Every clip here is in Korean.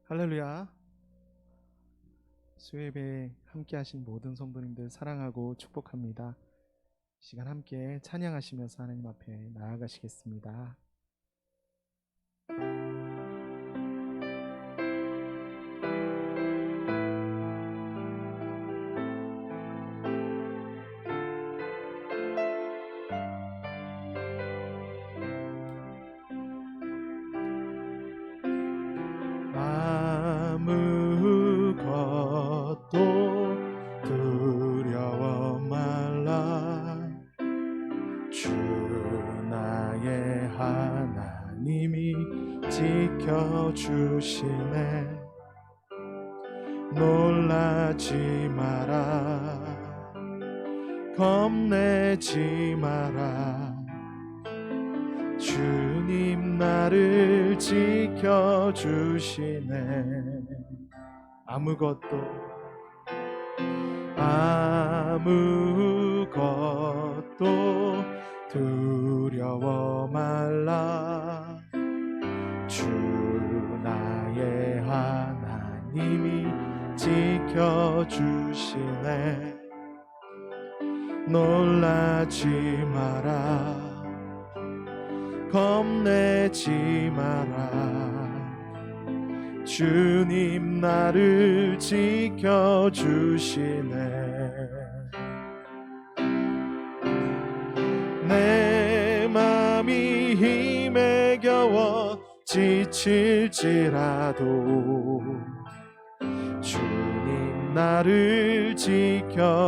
할렐루야. 수요예배 함께 하신 모든 성도님들 사랑하고 축복합니다. 이 시간 함께 찬양하시면서 하나님 앞에 나아가시겠습니다. 아무것도 두려워 말라. 주 나의 하나님이 지켜주시네. 놀라지 마라, 겁내지 마라. 주님 나를 지켜주시네. 아무것도 두려워 말라. 주 나의 하나님이 지켜주시네. 놀라지 마라, 겁내지 마라. 주님 나를 지켜주시네. 내 맘이 힘에 겨워 지칠지라도 주님 나를 지켜주시네.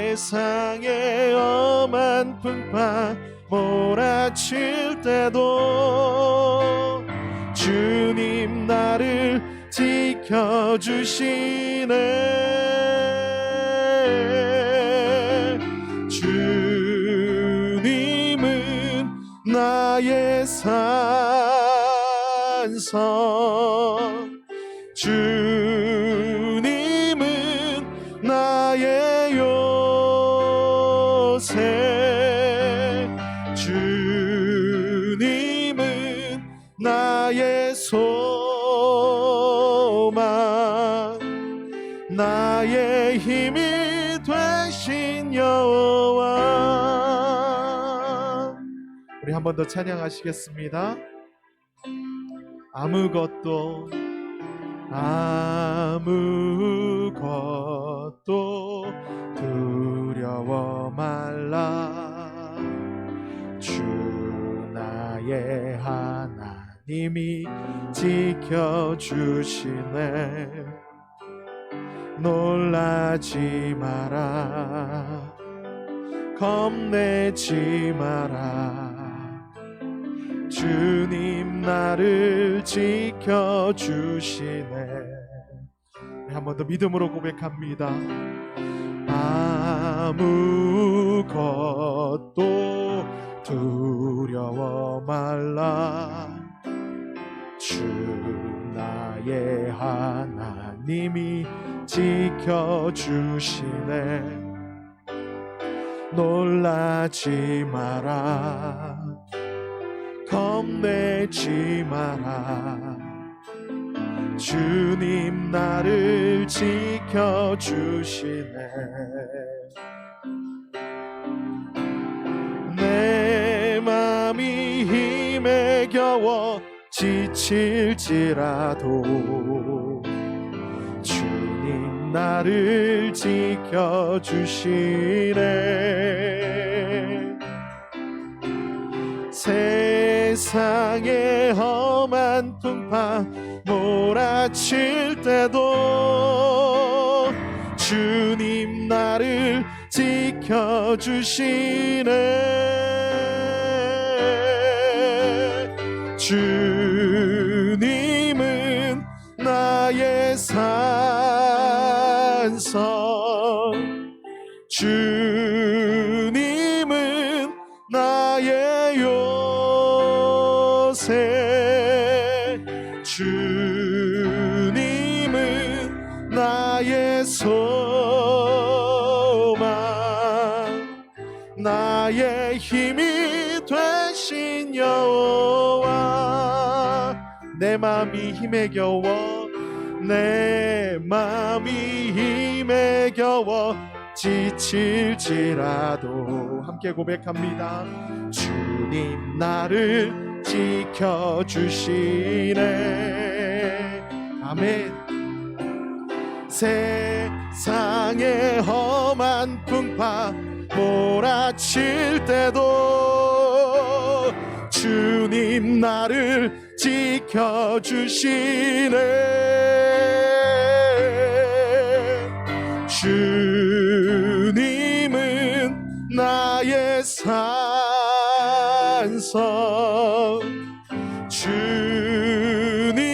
세상의 엄한 풍파 몰아칠 때도 주님 나를 지켜주시네. 주님은 나의 산성, 주님은 나의 요새, 주님은 나의 소망, 나의 힘이 되신 여호와. 우리 한 번 더 찬양하시겠습니다. 아무것도 두려워 말라. 주 나의 하나님이 지켜주시네. 놀라지 마라, 겁내지 마라. 주님 나를 지켜주시네. 한 번 더 믿음으로 고백합니다. 아무것도 두려워 말라. 주 나의 하나님이 지켜주시네. 놀라지 마라, 겁내지 마라. 주님 나를 지켜주시네. 내 맘이 힘에 겨워 지칠지라도 주님 나를 지켜주시네. 세상의 험한 풍파 몰아칠 때도 주님 나를 지켜주시네. 주님은 나의 산성, 주님은 나의 요새, 주님은 나의 소망, 나의 힘이 되신 여호와 내 맘이 힘에 겨워 내 맘이 힘에 겨워 지칠지라도 함께 고백합니다. 주님 나를 지켜주시네. 아멘. 세상의 험한 풍파 몰아칠 때도 주님 나를 지켜주시네. 주님은 나의 산성 주님은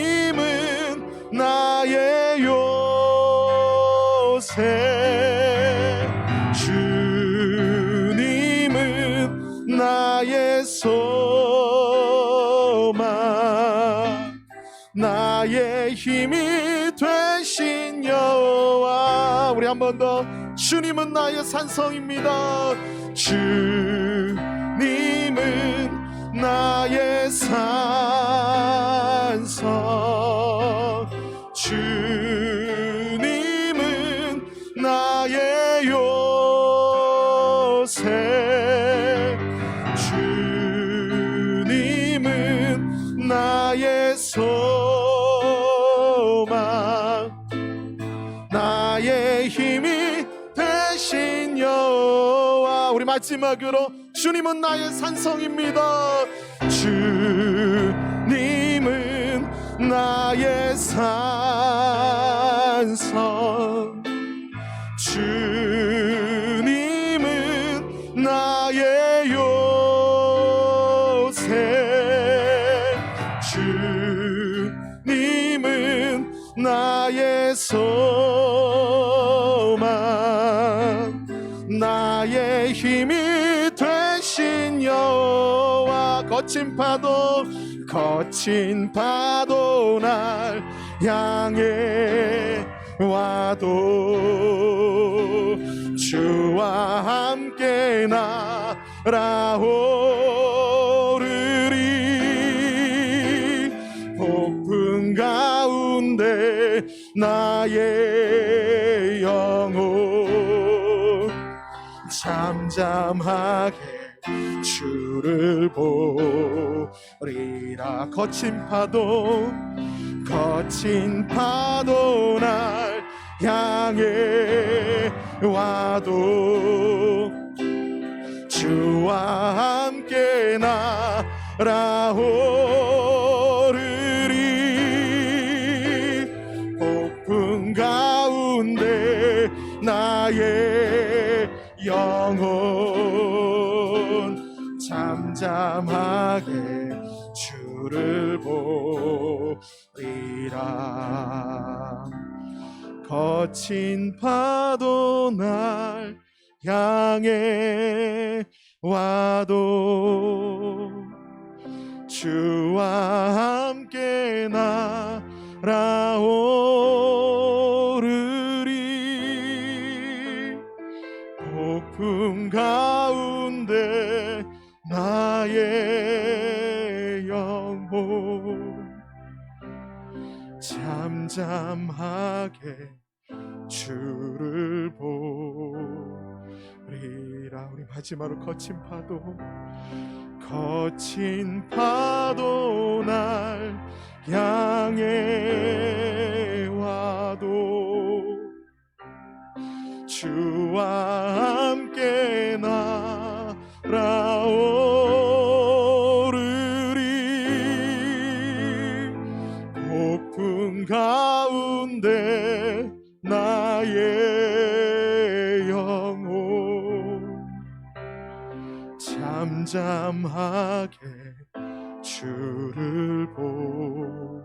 나의 요새 주님은 나의 소망 나의 힘이 되신 여호와. 우리 한 번 더. 주님은 나의 산성입니다. 주님은 나의 산성 주님은 나의 요새 주님은 나의 소망 나의 힘이 되신 여호와. 우리 마지막으로 주님은 나의 산성입니다. 주님은 나의 산성 주님은 나의 요새 주님은 나의 소망 나의 힘이 되신 여호와. 거친 파도 날 향해 와도 주와 함께 날아오르리. 폭풍 가운데 나의 영혼 잠잠하게 주를 보리라. 거친 파도 날 향해 와도 주와 함께 날아오르리. 폭풍 가운데 나의 영혼 잠잠하게 주를 보리라. 거친 파도 날 향해 와도 주와 함께 날아오르리. 폭풍 가운데 나의 영혼 잠잠하게 주를 보리라. 우리 마지막으로 거친 파도 날 향해 와도 주와 함께 날아오르리. 폭풍 가운데 나의 영혼 잠잠하게 주를 보리라.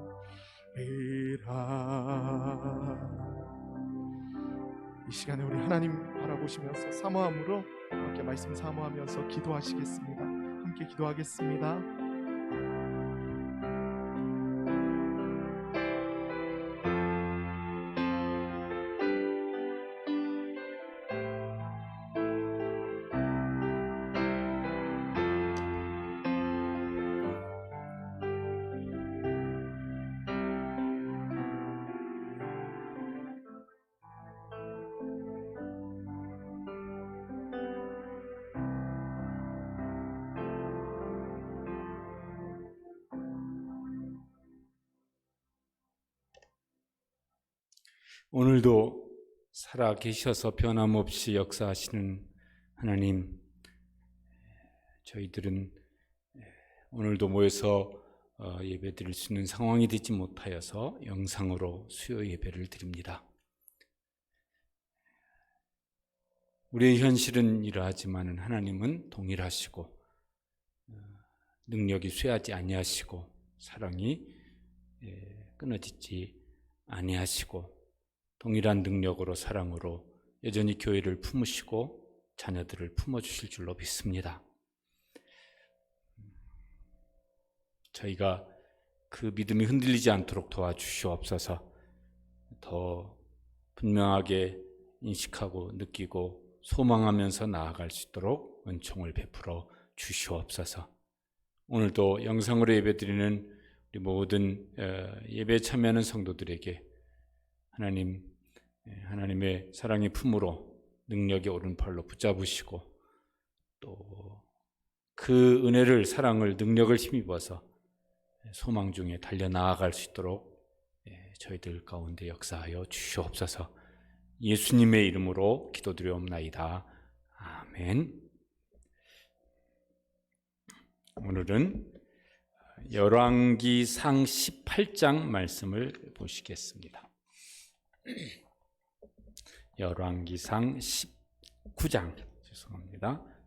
이 시간에 우리 하나님 바라보시면서 사모함으로 함께 말씀 사모하면서 기도하시겠습니다. 함께 기도하겠습니다. 오늘도 살아 계셔서 변함없이 역사하시는 하나님, 저희들은 오늘도 모여서 예배 드릴 수 있는 상황이 되지 못하여서 영상으로 수요 예배를 드립니다. 우리의 현실은 이러하지만 하나님은 동일하시고 능력이 쇠하지 아니하시고 사랑이 끊어지지 아니하시고 동일한 능력으로 사랑으로 여전히 교회를 품으시고 자녀들을 품어주실 줄로 믿습니다. 저희가 그 믿음이 흔들리지 않도록 도와주시옵소서. 더 분명하게 인식하고 느끼고 소망하면서 나아갈 수 있도록 은총을 베풀어 주시옵소서. 오늘도 영상으로 예배드리는 우리 모든 예배에 참여하는 성도들에게 하나님의 사랑의 품으로 능력의 오른팔로 붙잡으시고 또 그 은혜를, 사랑을, 능력을 힘입어서 소망 중에 달려나아갈 수 있도록 저희들 가운데 역사하여 주시옵소서. 예수님의 이름으로 기도드리옵나이다. 아멘. 오늘은 열왕기상 18장 말씀을 보시겠습니다. 열왕기상 19장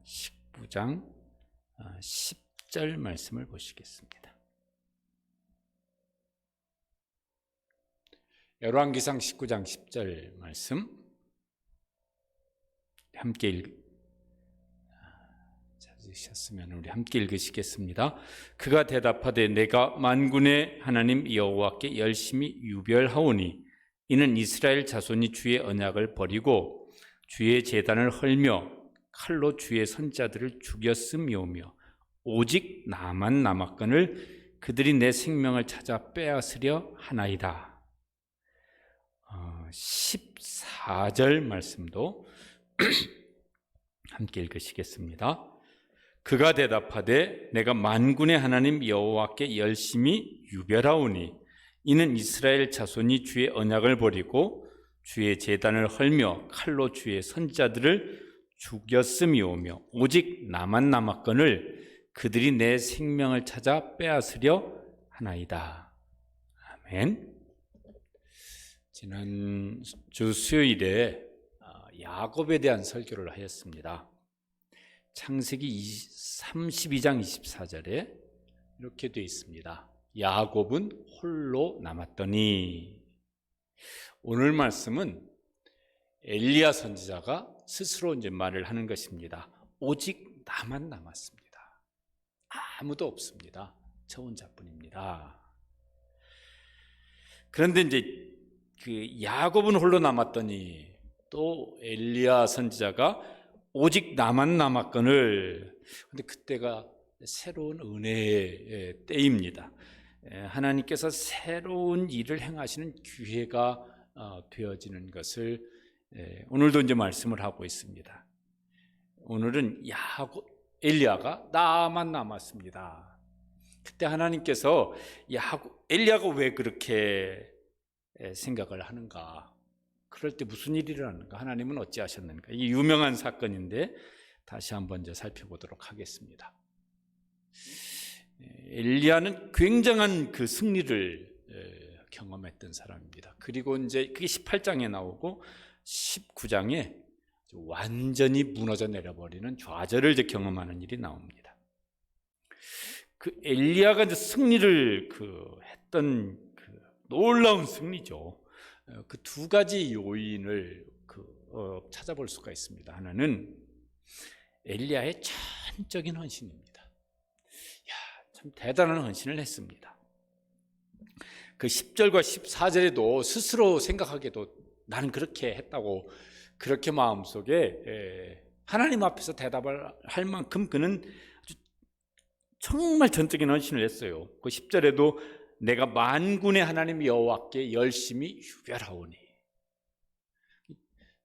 19장 10절 말씀을 보시겠습니다. 열왕기상 19장 10절 말씀 함께 찾으셨으면 우리 함께 읽으시겠습니다. 그가 대답하되 내가 만군의 하나님 여호와께 열심히 유별하오니 이는 이스라엘 자손이 주의 언약을 버리고 주의 제단을 헐며 칼로 주의 선자들을 죽였음이오며 오직 나만 남았거늘 그들이 내 생명을 찾아 빼앗으려 하나이다. 14절 말씀도 함께 읽으시겠습니다. 그가 대답하되 내가 만군의 하나님 여호와께 열심히 유별하오니 이는 이스라엘 자손이 주의 언약을 버리고 주의 제단을 헐며 칼로 주의 선자들을 죽였음이오며 오직 나만 남았거늘 그들이 내 생명을 찾아 빼앗으려 하나이다. 아멘. 지난주 수요일에 야곱에 대한 설교를 하였습니다. 창세기 32장 24절에 이렇게 되어 있습니다. 야곱은 홀로 남았더니. 오늘 말씀은 엘리야 선지자가 스스로 이제 말을 하는 것입니다. 오직 나만 남았습니다. 아무도 없습니다. 저 혼자뿐입니다. 그런데 이제 그 야곱은 홀로 남았더니 또 엘리야 선지자가 오직 나만 남았거늘. 근데 그때가 새로운 은혜의 때입니다. 하나님께서 새로운 일을 행하시는 기회가 되어지는 것을 오늘도 이제 말씀을 하고 있습니다. 오늘은 엘리야가 나만 남았습니다. 그때 하나님께서 엘리야가 왜 그렇게 생각을 하는가? 그럴 때 무슨 일이 일어나는가? 하나님은 어찌하셨는가? 이 유명한 사건인데 다시 한번 이제 살펴보도록 하겠습니다. 엘리야는 굉장한 그 승리를 경험했던 사람입니다. 그리고 이제 그게 18장에 나오고 19장에 완전히 무너져 내려버리는 좌절을 이제 경험하는 일이 나옵니다. 그 엘리야가 이제 승리를 했던 놀라운 승리죠. 그 두 가지 요인을 찾아볼 수가 있습니다. 하나는 엘리야의 전적인 헌신입니다. 참 대단한 헌신을 했습니다. 그 10절과 14절에도 스스로 생각하기에도 나는 그렇게 했다고 그렇게 마음속에 하나님 앞에서 대답을 할 만큼 그는 아주 정말 전적인 헌신을 했어요. 그 10절에도 내가 만군의 하나님 여호와께 열심히 유별하오니,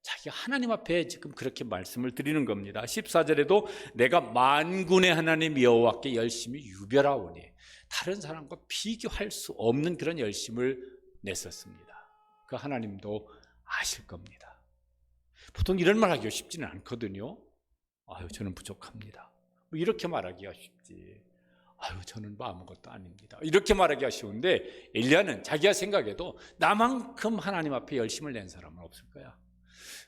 자기가 하나님 앞에 지금 그렇게 말씀을 드리는 겁니다. 14절에도 내가 만군의 하나님 여호와께 열심히 유별하오니, 다른 사람과 비교할 수 없는 그런 열심을 냈었습니다. 그 하나님도 아실 겁니다. 보통 이런 말 하기가 쉽지는 않거든요. 아유, 저는 부족합니다. 뭐 이렇게 말하기가 쉽지. 아유, 저는 뭐 아무것도 아닙니다. 이렇게 말하기가 쉬운데 엘리야는 자기가 생각해도 나만큼 하나님 앞에 열심을 낸 사람은 없을 거야.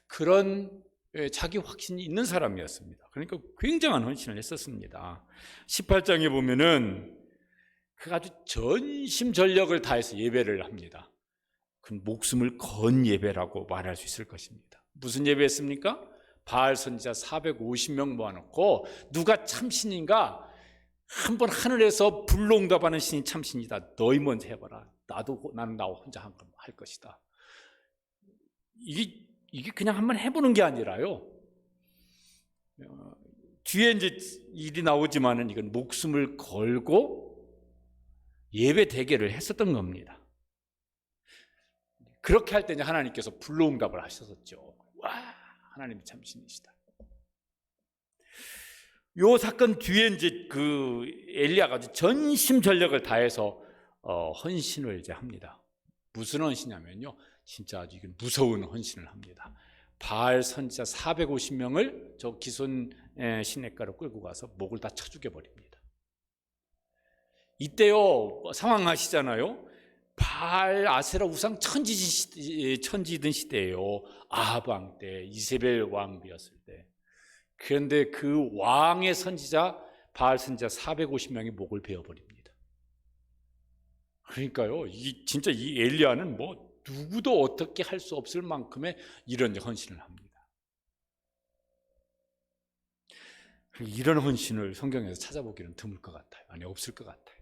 그런 자기 확신이 있는 사람이었습니다. 그러니까 굉장한 헌신을 했었습니다. 18장에 보면은 그가 아주 전심전력을 다해서 예배를 합니다. 그 목숨을 건 예배라고 말할 수 있을 것입니다. 무슨 예배했습니까? 바알 선지자 450명 모아놓고 누가 참신인가 한번 하늘에서 불로 응답하는 신이 참신이다. 너희 먼저 해봐라. 나는 나 혼자 할 것이다. 이게 그냥 한번 해보는 게 아니라요. 뒤에 이제 일이 나오지만은 이건 목숨을 걸고 예배 대결을 했었던 겁니다. 그렇게 할 때 이제 하나님께서 불로 응답을 하셨었죠. 와, 하나님이 참신이시다. 요 사건 뒤에 이제 그 엘리야가 전심전력을 다해서 헌신을 이제 합니다. 무슨 헌신이냐면요, 진짜 아주 무서운 헌신을 합니다. 바알 선지자 450명을 저 기손 시냇가로 끌고 가서 목을 다 쳐 죽여버립니다. 이때요, 상황 아시잖아요. 바알 아세라 우상 천지이던 시대예요. 아합 왕 때, 이세벨 왕비였을 때. 그런데 그 왕의 선지자 바알 선지자 450명이 목을 베어버립니다. 그러니까요, 진짜 이 엘리야는 뭐 누구도 어떻게 할 수 없을 만큼의 이런 헌신을 합니다. 이런 헌신을 성경에서 찾아보기는 드물 것 같아요. 아니, 없을 것 같아요.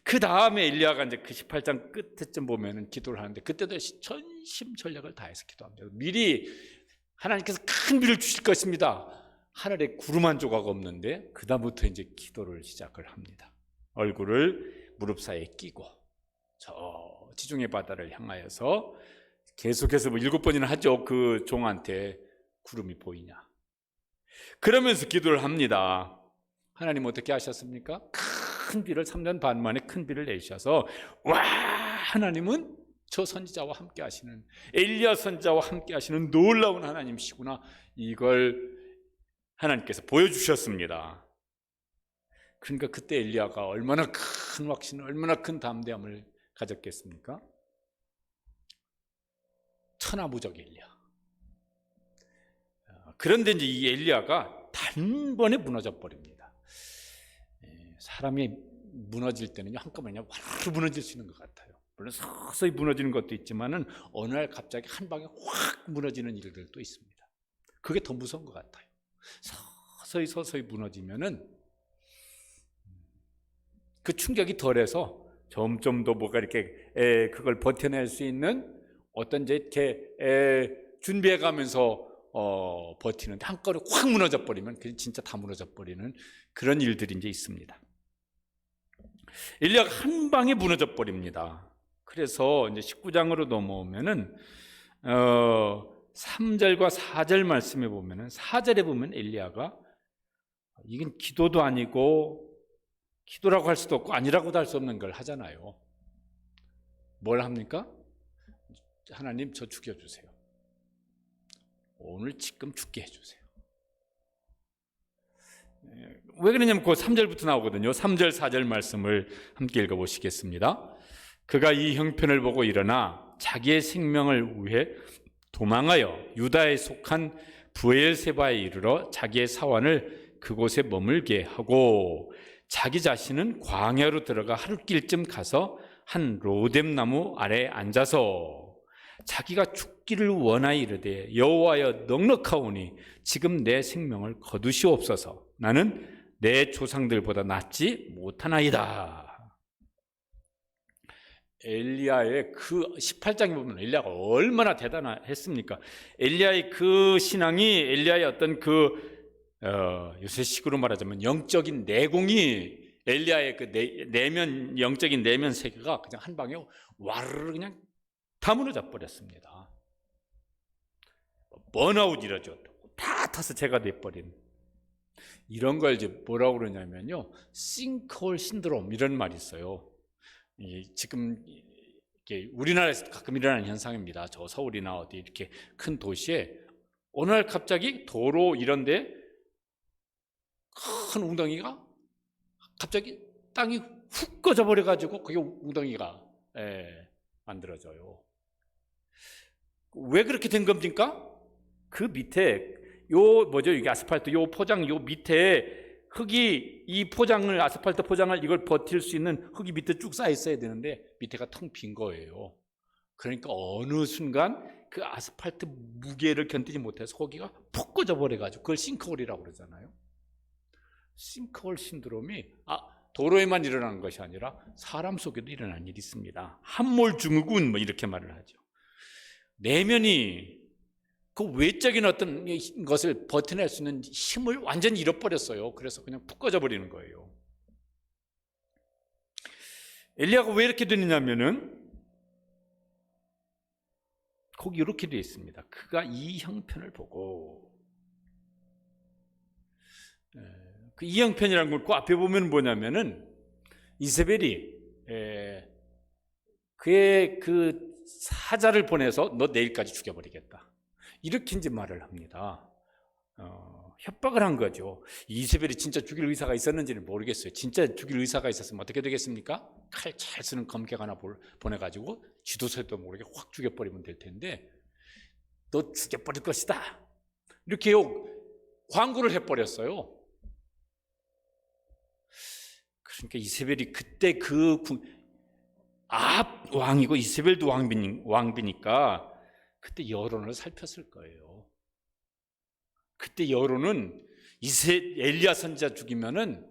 그 다음에 엘리야가 이제 그 18장 끝에쯤 보면은 기도를 하는데 그때도 전심전력을 다해서 기도합니다. 미리 하나님께서 큰 비를 주실 것입니다. 하늘에 구름 한 조각 없는데 그 다음부터 이제 기도를 시작을 합니다. 얼굴을 무릎 사이에 끼고 저 지중해 바다를 향하여서 계속해서 뭐 7번이나 하죠. 그 종한테 구름이 보이냐. 그러면서 기도를 합니다. 하나님 어떻게 하셨습니까? 큰 비를 3년 반 만에 큰 비를 내주셔서 와, 하나님은 저 선지자와 함께 하시는, 엘리야 선지자와 함께 하시는 놀라운 하나님이시구나. 이걸 하나님께서 보여주셨습니다. 그러니까 그때 엘리야가 얼마나 큰 확신, 얼마나 큰 담대함을 가졌겠습니까? 천하무적 엘리야. 그런데 이제 이 엘리야가 단번에 무너져 버립니다. 사람이 무너질 때는요, 한꺼번에 와르르 무너질 수 있는 것 같아요. 물론 서서히 무너지는 것도 있지만은 어느 날 갑자기 한 방에 확 무너지는 일들도 있습니다. 그게 더 무서운 것 같아요. 서서히 무너지면은 그 충격이 덜해서 점점 더 뭐가 이렇게 그걸 버텨낼 수 있는 어떤 이제 이렇게 준비해가면서 버티는데 한꺼번에 확 무너져 버리면 그게 진짜 다 무너져 버리는 그런 일들이 이제 있습니다. 엘리야가 한 방에 무너져 버립니다. 그래서 이제 19장으로 넘어오면은 3절과 4절 말씀에 보면은 4절에 보면 엘리야가 이건 기도도 아니고 기도라고 할 수도 없고 아니라고도 할 수 없는 걸 하잖아요. 뭘 합니까? 하나님 저 죽여주세요. 오늘 지금 죽게 해주세요. 왜 그러냐면 그 3절부터 나오거든요. 3절 4절 말씀을 함께 읽어보시겠습니다. 그가 이 형편을 보고 일어나 자기의 생명을 위해 도망하여 유다에 속한 브엘세바에 이르러 자기의 사환을 그곳에 머물게 하고 자기 자신은 광야로 들어가 하룻길쯤 가서 한 로뎀 나무 아래에 앉아서 자기가 죽기를 원하여 이르되 여호와여 넉넉하오니 지금 내 생명을 거두시옵소서. 나는 내 조상들보다 낫지 못하나이다. 엘리야의 그 18장에 보면 엘리야가 얼마나 대단했습니까? 엘리야의 그 신앙이, 엘리야의 어떤 요새식으로 말하자면 영적인 내공이, 엘리야의 그 내면, 영적인 내면 세계가 그냥 한 방에 와르르 그냥 다 무너져 버렸습니다. 번아웃 이러죠. 다 타서 제가 돼버린. 이런 걸 이제 뭐라고 그러냐면요, 싱크홀 신드롬 이런 말이 있어요. 지금 이게 우리나라에서 가끔 일어나는 현상입니다. 저 서울이나 어디 이렇게 큰 도시에 어느 날 갑자기 도로 이런데 큰 웅덩이가 갑자기 땅이 훅 꺼져 버려가지고 그게 웅덩이가 만들어져요. 왜 그렇게 된 겁니까? 그 밑에 이게 아스팔트 요 포장 요 밑에 흙이 이 포장을 아스팔트 포장을 이걸 버틸 수 있는 흙이 밑에 쭉 쌓여 있어야 되는데 밑에가 텅 빈 거예요. 그러니까 어느 순간 그 아스팔트 무게를 견디지 못해서 거기가 푹 꺼져 버려가지고 그걸 싱크홀이라고 그러잖아요. 싱크홀 신드롬이 도로에만 일어나는 것이 아니라 사람 속에도 일어나는 일이 있습니다. 함몰 증후군 뭐 이렇게 말을 하죠. 내면이 그 외적인 어떤 것을 버텨낼 수 있는 힘을 완전히 잃어버렸어요. 그래서 그냥 푹 꺼져 버리는 거예요. 엘리야가 왜 이렇게 되느냐면은 거기 이렇게 되어 있습니다. 그가 이 형편을 보고 그 이 형편이라는 걸 그 앞에 보면 뭐냐면은 이세벨이 그의 그 사자를 보내서 너 내일까지 죽여버리겠다 이렇게 이제 말을 합니다. 협박을 한 거죠. 이세벨이 진짜 죽일 의사가 있었는지는 모르겠어요. 진짜 죽일 의사가 있었으면 어떻게 되겠습니까? 칼 잘 쓰는 검객 하나 보내가지고 지도새도 모르게 확 죽여버리면 될 텐데 너 죽여버릴 것이다 이렇게 광고를 해버렸어요. 그러니까 이세벨이 그때 아합 왕이고 이세벨도 왕비니까 그때 여론을 살폈을 거예요. 그때 여론은 엘리야 선지자 죽이면은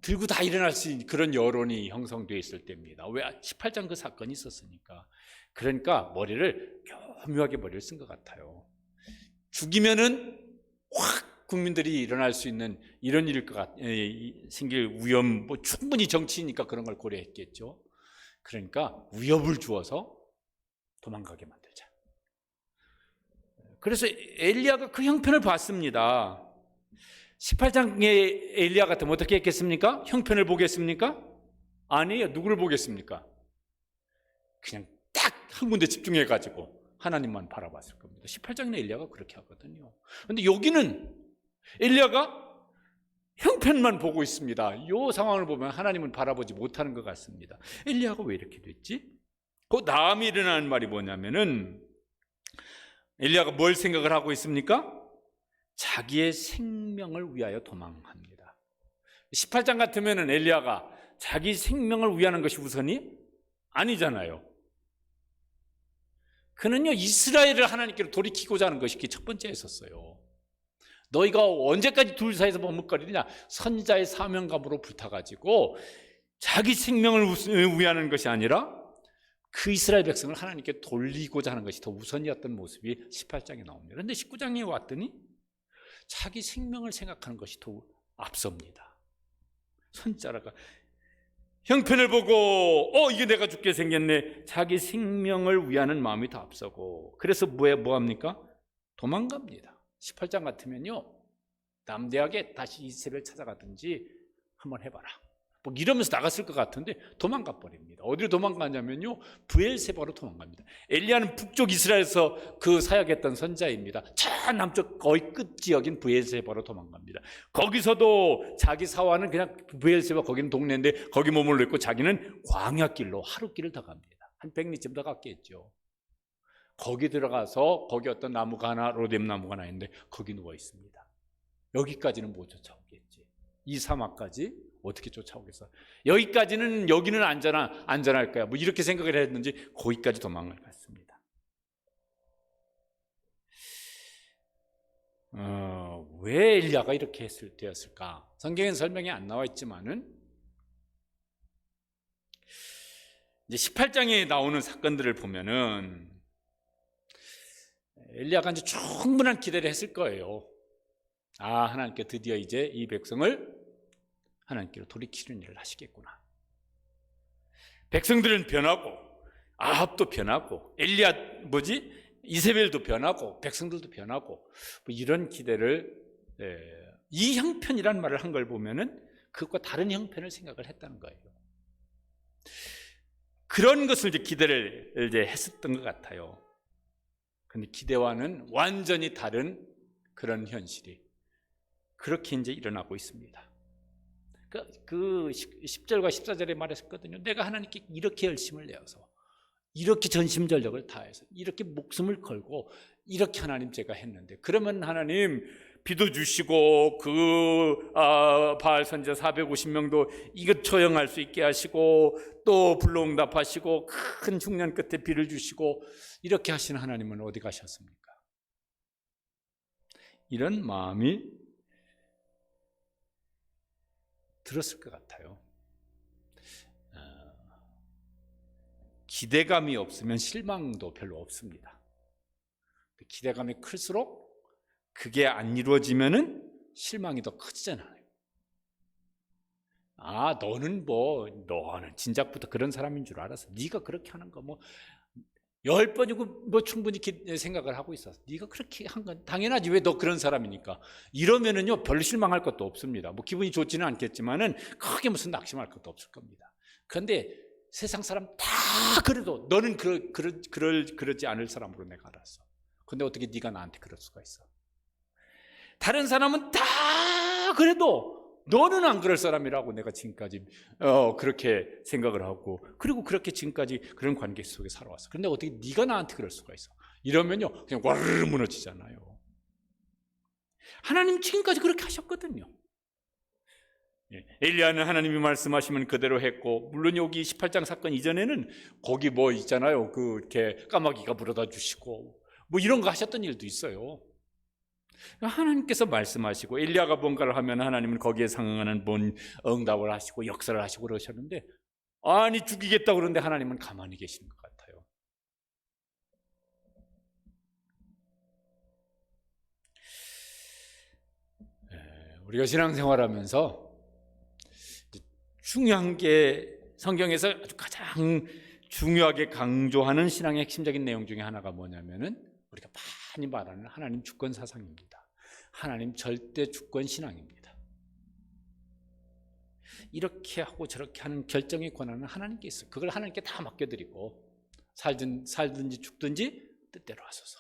들고 다 일어날 수 있는 그런 여론이 형성되어 있을 때입니다. 왜? 18장 그 사건이 있었으니까. 그러니까 교묘하게 머리를 쓴 것 같아요. 죽이면은 확 국민들이 일어날 수 있는 이런 일일 생길 위험, 충분히 정치니까 그런 걸 고려했겠죠. 그러니까 위협을 주어서 도망가게 만들자. 그래서 엘리야가 그 형편을 봤습니다. 18장의 엘리야 같으면 어떻게 했겠습니까? 형편을 보겠습니까? 아니에요. 누구를 보겠습니까? 그냥 딱 한 군데 집중해가지고 하나님만 바라봤을 겁니다. 18장의 엘리야가 그렇게 하거든요. 그런데 여기는 엘리야가 형편만 보고 있습니다. 이 상황을 보면 하나님은 바라보지 못하는 것 같습니다. 엘리야가 왜 이렇게 됐지? 그 다음에 일어나는 말이 뭐냐면은 엘리야가 뭘 생각을 하고 있습니까? 자기의 생명을 위하여 도망합니다. 18장 같으면은 엘리야가 자기 생명을 위하는 것이 우선이 아니잖아요. 그는요 이스라엘을 하나님께로 돌이키고자 하는 것이 첫 번째였었어요. 너희가 언제까지 둘 사이에서 머뭇거리느냐? 선지자의 사명감으로 불타가지고 자기 생명을 위하는 것이 아니라 그 이스라엘 백성을 하나님께 돌리고자 하는 것이 더 우선이었던 모습이 18장에 나옵니다. 그런데 19장에 왔더니 자기 생명을 생각하는 것이 더 앞섭니다. 선지자가 형편을 보고 이게 내가 죽게 생겼네. 자기 생명을 위하는 마음이 더 앞서고 그래서 뭐합니까? 도망갑니다. 18장 같으면요 남대하게 다시 이세벨 찾아가든지 한번 해봐라 뭐 이러면서 나갔을 것 같은데 도망가 버립니다. 어디로 도망가냐면요 브엘세바로 도망갑니다. 엘리야는 북쪽 이스라엘에서 그 사역했던 선지자입니다. 저 남쪽 거의 끝 지역인 브엘세바로 도망갑니다. 거기서도 자기 사화는 그냥 브엘세바 거기는 동네인데 거기 머물러 있고 자기는 광야길로 하루길을 더 갑니다. 한 100리쯤 더 갔겠죠. 거기 들어가서 거기 어떤 나무가 하나 로뎀 나무가 하나 있는데 거기 누워 있습니다. 여기까지는 못 쫓아오겠지. 이 사막까지 어떻게 쫓아오겠어? 여기는 안전할 거야. 뭐 이렇게 생각을 했는지 거기까지 도망을 갔습니다. 왜 엘리야가 이렇게 되었을까? 성경엔 설명이 안 나와 있지만은 이제 18장에 나오는 사건들을 보면은 엘리야가 이제 충분한 기대를 했을 거예요. 하나님께 드디어 이제 이 백성을 하나님께로 돌이키는 일을 하시겠구나. 백성들은 변하고 아합도 변하고 이세벨도 변하고 백성들도 변하고 뭐 이런 기대를 이 형편이란 말을 한 걸 보면은 그것과 다른 형편을 생각을 했다는 거예요. 그런 것을 이제 기대를 이제 했었던 것 같아요. 근데 기대와는 완전히 다른 그런 현실이 그렇게 이제 일어나고 있습니다. 그 10절과 14절에 말했었거든요. 내가 하나님께 이렇게 열심을 내어서, 이렇게 전심전력을 다해서, 이렇게 목숨을 걸고 이렇게 하나님 제가 했는데, 그러면 하나님 비도 주시고 바알 선지자 450명도 이것 처형할 수 있게 하시고, 또 불로응답하시고 큰 흉년 끝에 비를 주시고, 이렇게 하신 하나님은 어디 가셨습니까? 이런 마음이 들었을 것 같아요. 기대감이 없으면 실망도 별로 없습니다. 기대감이 클수록 그게 안 이루어지면은 실망이 더 커지잖아요. 너는 진작부터 그런 사람인 줄 알았어. 네가 그렇게 하는 거 10번이고 충분히 생각을 하고 있었어. 네가 그렇게 한 건 당연하지. 왜 너 그런 사람이니까. 이러면은요 별로 실망할 것도 없습니다. 기분이 좋지는 않겠지만은 크게 무슨 낙심할 것도 없을 겁니다. 그런데 세상 사람 다 그래도 너는 그러지 않을 사람으로 내가 알았어. 근데 어떻게 네가 나한테 그럴 수가 있어? 다른 사람은 다 그래도 너는 안 그럴 사람이라고 내가 지금까지 그렇게 생각을 하고, 그리고 그렇게 지금까지 그런 관계 속에 살아왔어. 그런데 어떻게 네가 나한테 그럴 수가 있어? 이러면요 그냥 와르르 무너지잖아요. 하나님 지금까지 그렇게 하셨거든요. 엘리야는 하나님이 말씀하시면 그대로 했고, 물론 여기 18장 사건 이전에는 거기 있잖아요. 이렇게 까마귀가 물어다 주시고 이런 거 하셨던 일도 있어요. 하나님께서 말씀하시고 엘리야가 뭔가를 하면 하나님은 거기에 상응하는 응답을 하시고 역사를 하시고 그러셨는데, 아니 죽이겠다고 그러는데 하나님은 가만히 계시는 것 같아요. 우리가 신앙생활하면서 중요한 게, 성경에서 아주 가장 중요하게 강조하는 신앙의 핵심적인 내용 중에 하나가 뭐냐면은 우리가 많이 말하는 하나님 주권 사상입니다. 하나님 절대 주권 신앙입니다. 이렇게 하고 저렇게 하는 결정의 권한은 하나님께 있어요. 그걸 하나님께 다 맡겨드리고 살든지 죽든지 뜻대로 하소서.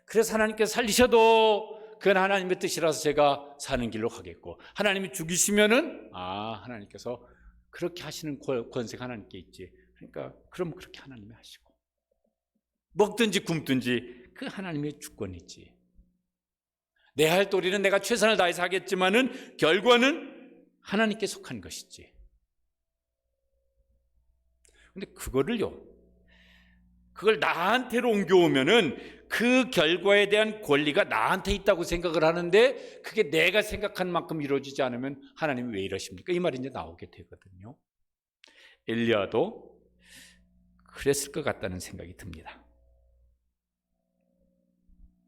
그래서 하나님께서 살리셔도 그건 하나님의 뜻이라서 제가 사는 길로 가겠고, 하나님이 죽이시면은 하나님께서 그렇게 하시는 권세가 하나님께 있지. 그러니까 그럼 그렇게 하나님이 하시고, 먹든지 굶든지 그 하나님의 주권이지. 내 할 도리는 내가 최선을 다해서 하겠지만은 결과는 하나님께 속한 것이지. 근데 그걸 나한테로 옮겨오면은 그 결과에 대한 권리가 나한테 있다고 생각을 하는데, 그게 내가 생각한 만큼 이루어지지 않으면 하나님이 왜 이러십니까? 이 말이 이제 나오게 되거든요. 엘리야도 그랬을 것 같다는 생각이 듭니다.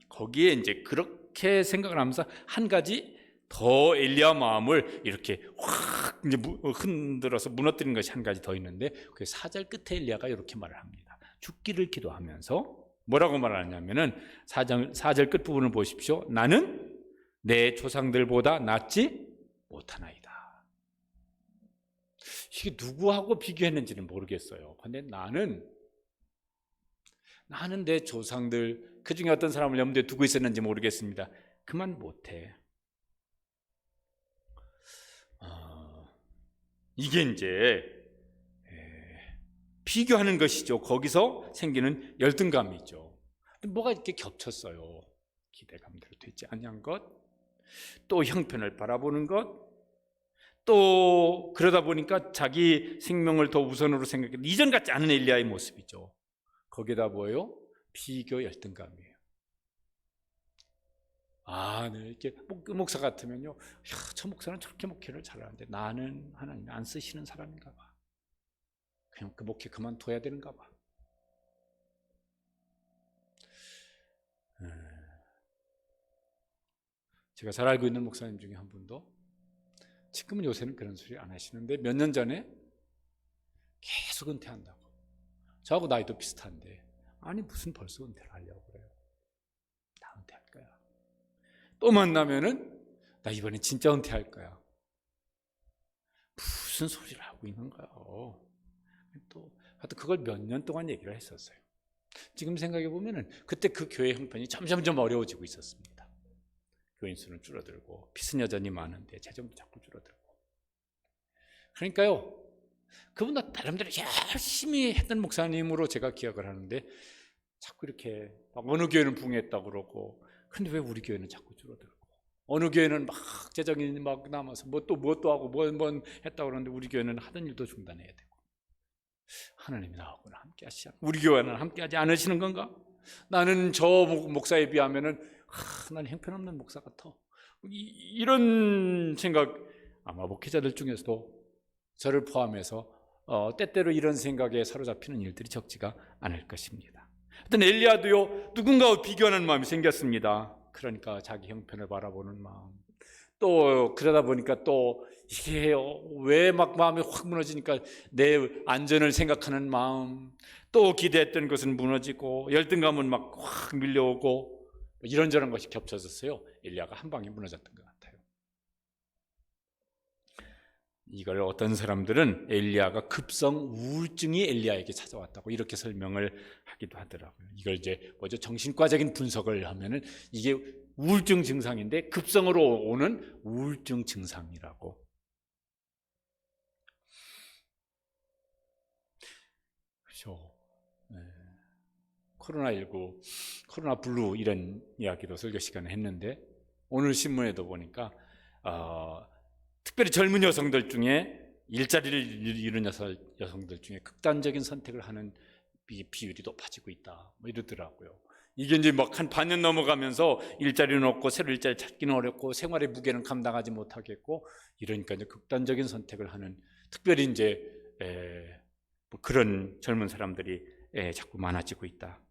거기에 이제 그렇게 생각을 하면서 한 가지 더 엘리야 마음을 이렇게 확 이제 흔들어서 무너뜨린 것이 한 가지 더 있는데, 그 4절 끝에 엘리야가 이렇게 말을 합니다. 죽기를 기도하면서 뭐라고 말하냐면은 4절 끝부분을 보십시오. 나는 내 조상들보다 낫지 못하나이다. 이게 누구하고 비교했는지는 모르겠어요. 근데 나는 내 조상들, 그 중에 어떤 사람을 염두에 두고 있었는지 모르겠습니다. 그만 못해. 이게 이제 비교하는 것이죠. 거기서 생기는 열등감이죠. 뭐가 이렇게 겹쳤어요. 기대감대로 되지 않은 것, 또 형편을 바라보는 것, 또 그러다 보니까 자기 생명을 더 우선으로 생각해, 이전 같지 않은 엘리야의 모습이죠. 거기다 뭐예요? 비교 열등감이에요. 이렇게 목사 같으면요, 저 목사는 저렇게 목회를 잘하는데 나는 하나님이 안 쓰시는 사람인가 봐. 그냥 그 목회 그만둬야 되는가 봐. 제가 잘 알고 있는 목사님 중에 한 분도, 지금은 요새는 그런 소리 안 하시는데 몇 년 전에 계속 은퇴한다고. 저하고 나이도 비슷한데, 무슨 벌써 은퇴를 하려고 그래요. 다 은퇴할 거야. 또 만나면은 나 이번에 진짜 은퇴할 거야. 무슨 소리를 하고 있는 거야. 또 하여튼 그걸 몇 년 동안 얘기를 했었어요. 지금 생각해 보면은 그때 그 교회 형편이 점점점 어려워지고 있었습니다. 교인 수는 줄어들고 빚은 여전히 많은데 재정도 자꾸 줄어들고. 그러니까요, 그분도 나름대로 열심히 했던 목사님으로 제가 기억을 하는데 자꾸 이렇게 막 어느 교회는 붕했다고 그러고, 근데 왜 우리 교회는 자꾸 줄어들고, 어느 교회는 막 재정이 막 남아서 뭐 또 하고 뭐 했다고 그러는데 우리 교회는 하던 일도 중단해야 되고. 하나님이 나하고는 함께 하시지 않, 우리 교회는 함께 하지 않으시는 건가? 나는 저 목사에 비하면은 난 형편없는 목사 같아. 이런 생각, 아마 목회자들 중에서도 저를 포함해서 때때로 이런 생각에 사로잡히는 일들이 적지가 않을 것입니다. 하여튼 엘리야도요, 누군가와 비교하는 마음이 생겼습니다. 그러니까 자기 형편을 바라보는 마음, 또 그러다 보니까 또 이게 왜 막 마음이 확 무너지니까 내 안전을 생각하는 마음, 또 기대했던 것은 무너지고 열등감은 막 확 밀려오고 이런저런 것이 겹쳐졌어요. 엘리야가 한 방에 무너졌던 것 같아요. 이걸 어떤 사람들은 엘리야가 급성 우울증이 엘리야에게 찾아왔다고 이렇게 설명을 하기도 하더라고요. 이걸 이제 정신과적인 분석을 하면은 이게 우울증 증상인데 급성으로 오는 우울증 증상이라고. 그렇죠. 네. 코로나19, 코로나 블루 이런 이야기도 설교 시간에 했는데 오늘 신문에도 보니까 특별히 젊은 여성들 중에 일자리를 잃은 여성들 중에 극단적인 선택을 하는 비율이 높아지고 있다, 뭐 이러더라고요. 이게 이제 막 한 반년 넘어가면서 일자리는 없고 새로 일자리 찾기는 어렵고 생활의 무게는 감당하지 못하겠고 이러니까 이제 극단적인 선택을 하는, 특별히 이제 뭐 그런 젊은 사람들이 자꾸 많아지고 있다.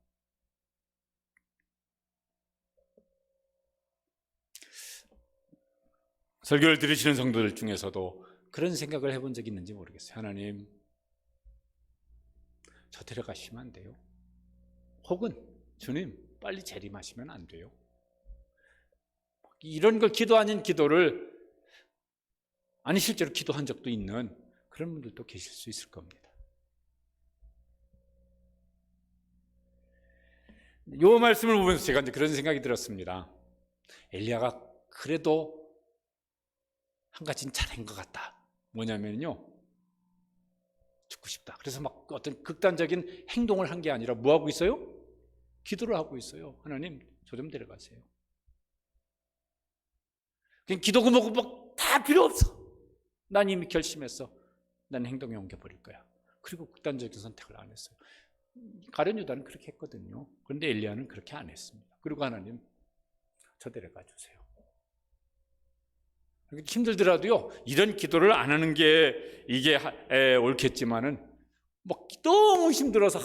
설교를 들으시는 성도들 중에서도 그런 생각을 해본 적이 있는지 모르겠어요. 하나님, 저 데려가시면 안 돼요? 혹은 주님, 빨리 재림하시면 안 돼요? 이런 걸 기도 아닌 기도를, 아니 실제로 기도한 적도 있는 그런 분들도 계실 수 있을 겁니다. 이 말씀을 보면서 제가 이제 그런 생각이 들었습니다. 엘리야가 그래도 한 가지는 잘한 것 같다. 뭐냐면요, 죽고 싶다. 그래서 막 어떤 극단적인 행동을 한 게 아니라 뭐 하고 있어요? 기도를 하고 있어요. 하나님, 저 좀 데려가세요. 그냥 기도고 뭐고 막 다 필요 없어. 난 이미 결심했어. 난 행동에 옮겨버릴 거야. 그리고 극단적인 선택을 안 했어요. 가룟 유다는 그렇게 했거든요. 그런데 엘리야는 그렇게 안 했습니다. 그리고 하나님, 저 데려가 주세요. 힘들더라도요, 이런 기도를 안 하는 게 이게 옳겠지만은 막 너무 힘들어서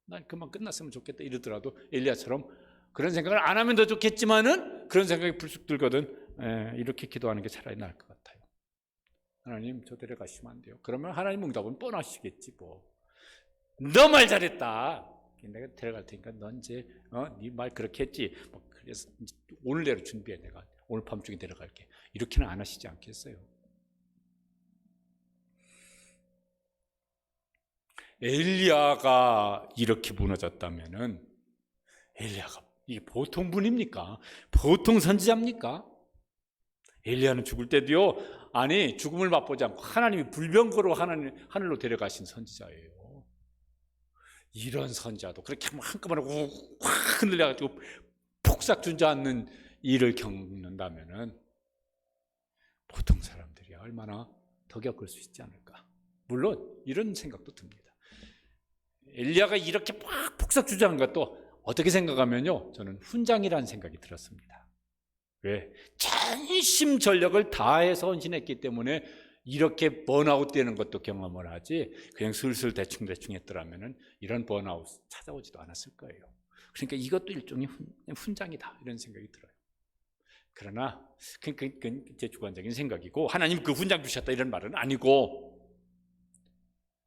난 그만 끝났으면 좋겠다 이러더라도 엘리야처럼 그런 생각을 안 하면 더 좋겠지만은 그런 생각이 불쑥 들거든. 이렇게 기도하는 게 차라리 나을 것 같아요. 하나님, 저 데려가시면 안 돼요? 그러면 하나님 응답은 뻔하시겠지 뭐. 너 말 잘했다. 내가 데려갈 테니까 넌 이제 네 말 그렇게 했지. 뭐 그래서 오늘 내로 준비해. 내가 오늘 밤중에 데려갈게. 이렇게는 안 하시지 않겠어요? 엘리야가 이렇게 무너졌다면은 엘리야가 이게 보통 분입니까? 보통 선지자입니까? 엘리야는 죽을 때도요, 아니 죽음을 맛보지 않고 하나님이 불병거로 하늘로 데려가신 선지자예요. 이런 선지자도 그렇게 한꺼번에 확 흔들려가지고 폭삭 주저앉는 일을 겪는다면은 보통 사람들이 얼마나 더 겪을 수 있지 않을까. 물론 이런 생각도 듭니다. 엘리야가 이렇게 막 폭삭 주저앉은 것도 어떻게 생각하면요, 저는 훈장이라는 생각이 들었습니다. 왜? 전심전력을 다해서 헌신했기 때문에 이렇게 번아웃 되는 것도 경험을 하지, 그냥 슬슬 대충 했더라면 이런 번아웃 찾아오지도 않았을 거예요. 그러니까 이것도 일종의 훈장이다, 이런 생각이 들어요. 그러나 그건 제 주관적인 생각이고, 하나님 그 훈장 주셨다 이런 말은 아니고,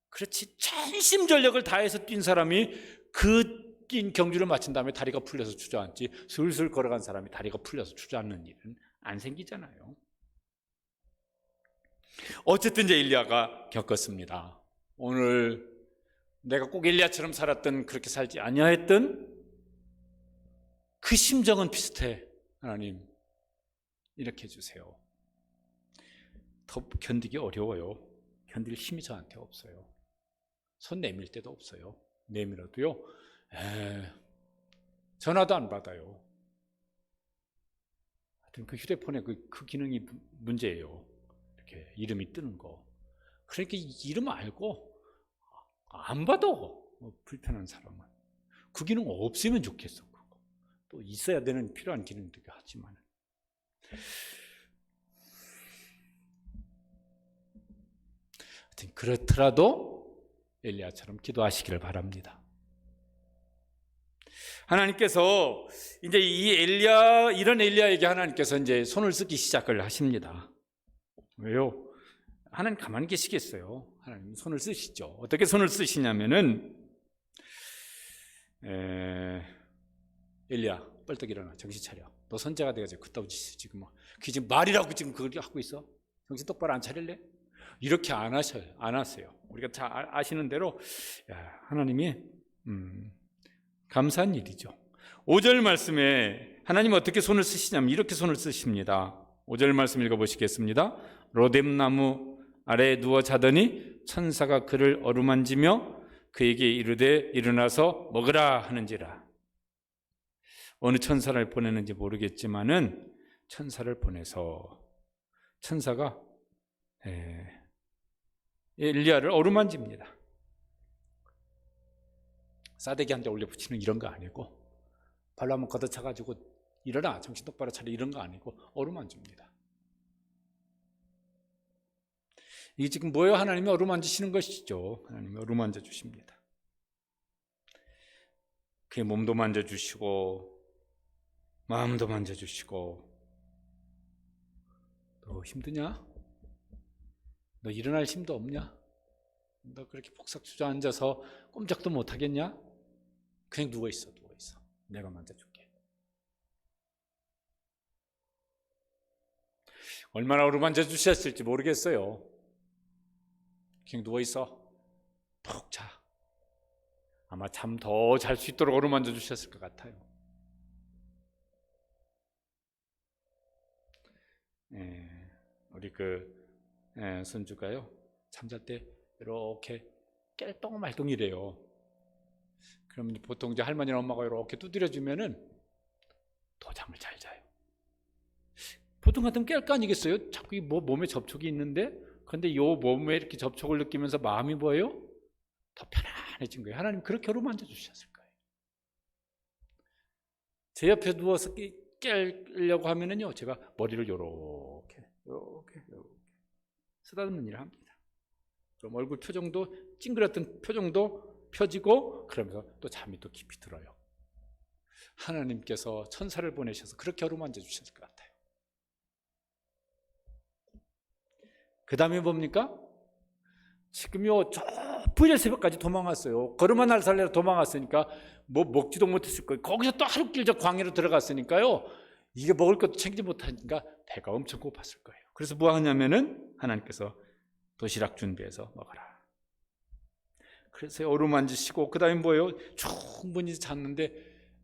그렇지 전심전력을 다해서 뛴 사람이 그 뛴 경주를 마친 다음에 다리가 풀려서 주저앉지, 슬슬 걸어간 사람이 다리가 풀려서 주저앉는 일은 안 생기잖아요. 어쨌든 이제 엘리야가 겪었습니다. 오늘 내가 꼭 엘리야처럼 살았던 그렇게 살지 아니하였던 그 심정은 비슷해. 하나님 이렇게 해주세요. 더 견디기 어려워요. 견딜 힘이 저한테 없어요. 손 내밀 때도 없어요. 내밀어도요, 전화도 안 받아요. 하여튼 그 휴대폰에 그 기능이 문제예요. 이렇게 이름이 뜨는 거. 그러니까 이름 알고 안 받아. 불편한 사람은. 그 기능 없으면 좋겠어. 그거. 또 있어야 되는 필요한 기능들이 하지만. 하여튼 그렇더라도 엘리야처럼 기도하시기를 바랍니다. 하나님께서 이제 이런 엘리야에게 하나님께서 이제 손을 쓰기 시작을 하십니다. 왜요? 하나님 가만히 계시겠어요? 하나님 손을 쓰시죠. 어떻게 손을 쓰시냐면은, 엘리야, 벌떡 일어나, 정신 차려. 너 선자가 돼가지고 그따위 지금 그게 지금 말이라고 지금 그걸 하고 있어? 정신 똑바로 안 차릴래? 이렇게 안 하세요. 우리가 잘 아시는 대로, 하나님이 감사한 일이죠. 5절 말씀에 하나님 어떻게 손을 쓰시냐면 이렇게 손을 쓰십니다. 5절 말씀 읽어보시겠습니다. 로뎀나무 아래에 누워 자더니 천사가 그를 어루만지며 그에게 이르되 일어나서 먹으라 하는지라. 어느 천사를 보내는지 모르겠지만은 천사를 보내서 천사가 엘리야를 어루만집니다. 싸대기한테 올려붙이는 이런 거 아니고 발로 한번 걷어차가지고 일어나 정신 똑바로 차려 이런 거 아니고 어루만집니다. 이게 지금 뭐예요? 하나님이 어루만지시는 것이죠. 하나님이 어루만져 주십니다. 그의 몸도 만져주시고 마음도 만져주시고. 너 힘드냐? 너 일어날 힘도 없냐? 너 그렇게 폭삭 주저앉아서 꼼짝도 못하겠냐? 그냥 누워있어. 내가 만져줄게. 얼마나 어루만져 주셨을지 모르겠어요. 그냥 누워있어. 푹 자. 아마 잠 더 잘 수 있도록 어루만져 주셨을 것 같아요. 우리 손주가요, 잠잘 때 이렇게 깰똥말똥이래요. 그러면 보통 이제 할머니나 엄마가 이렇게 두드려주면은 더 잠을 잘 자요. 보통 같으면 깰 거 아니겠어요? 자꾸 몸에 접촉이 있는데, 근데 요 몸에 이렇게 접촉을 느끼면서 마음이 뭐예요? 더 편안해진 거예요. 하나님 그렇게 어루만져 주셨을 거예요. 제 옆에 누워서 깨려고 하면은요, 제가 머리를 요렇게 쓰다듬는 일을 합니다. 그럼 얼굴 표정도, 찡그렸던 표정도 펴지고, 그러면서 또 잠이 또 깊이 들어요. 하나님께서 천사를 보내셔서 그렇게 어루만져 주셨을 것 같아요. 그 다음에 뭡니까? 지금요, 저 부일 새벽까지 도망갔어요. 걸음 하나를 살려서 도망갔으니까 뭐 먹지도 못했을 거예요. 거기서 또 하루길 저 광야로 들어갔으니까요, 이게 먹을 것도 챙기지 못하니까 배가 엄청 고팠을 거예요. 그래서 뭐 하냐면은 하나님께서 도시락 준비해서 먹어라. 그래서 어루만지시고, 그 다음에 뭐예요? 충분히 잤는데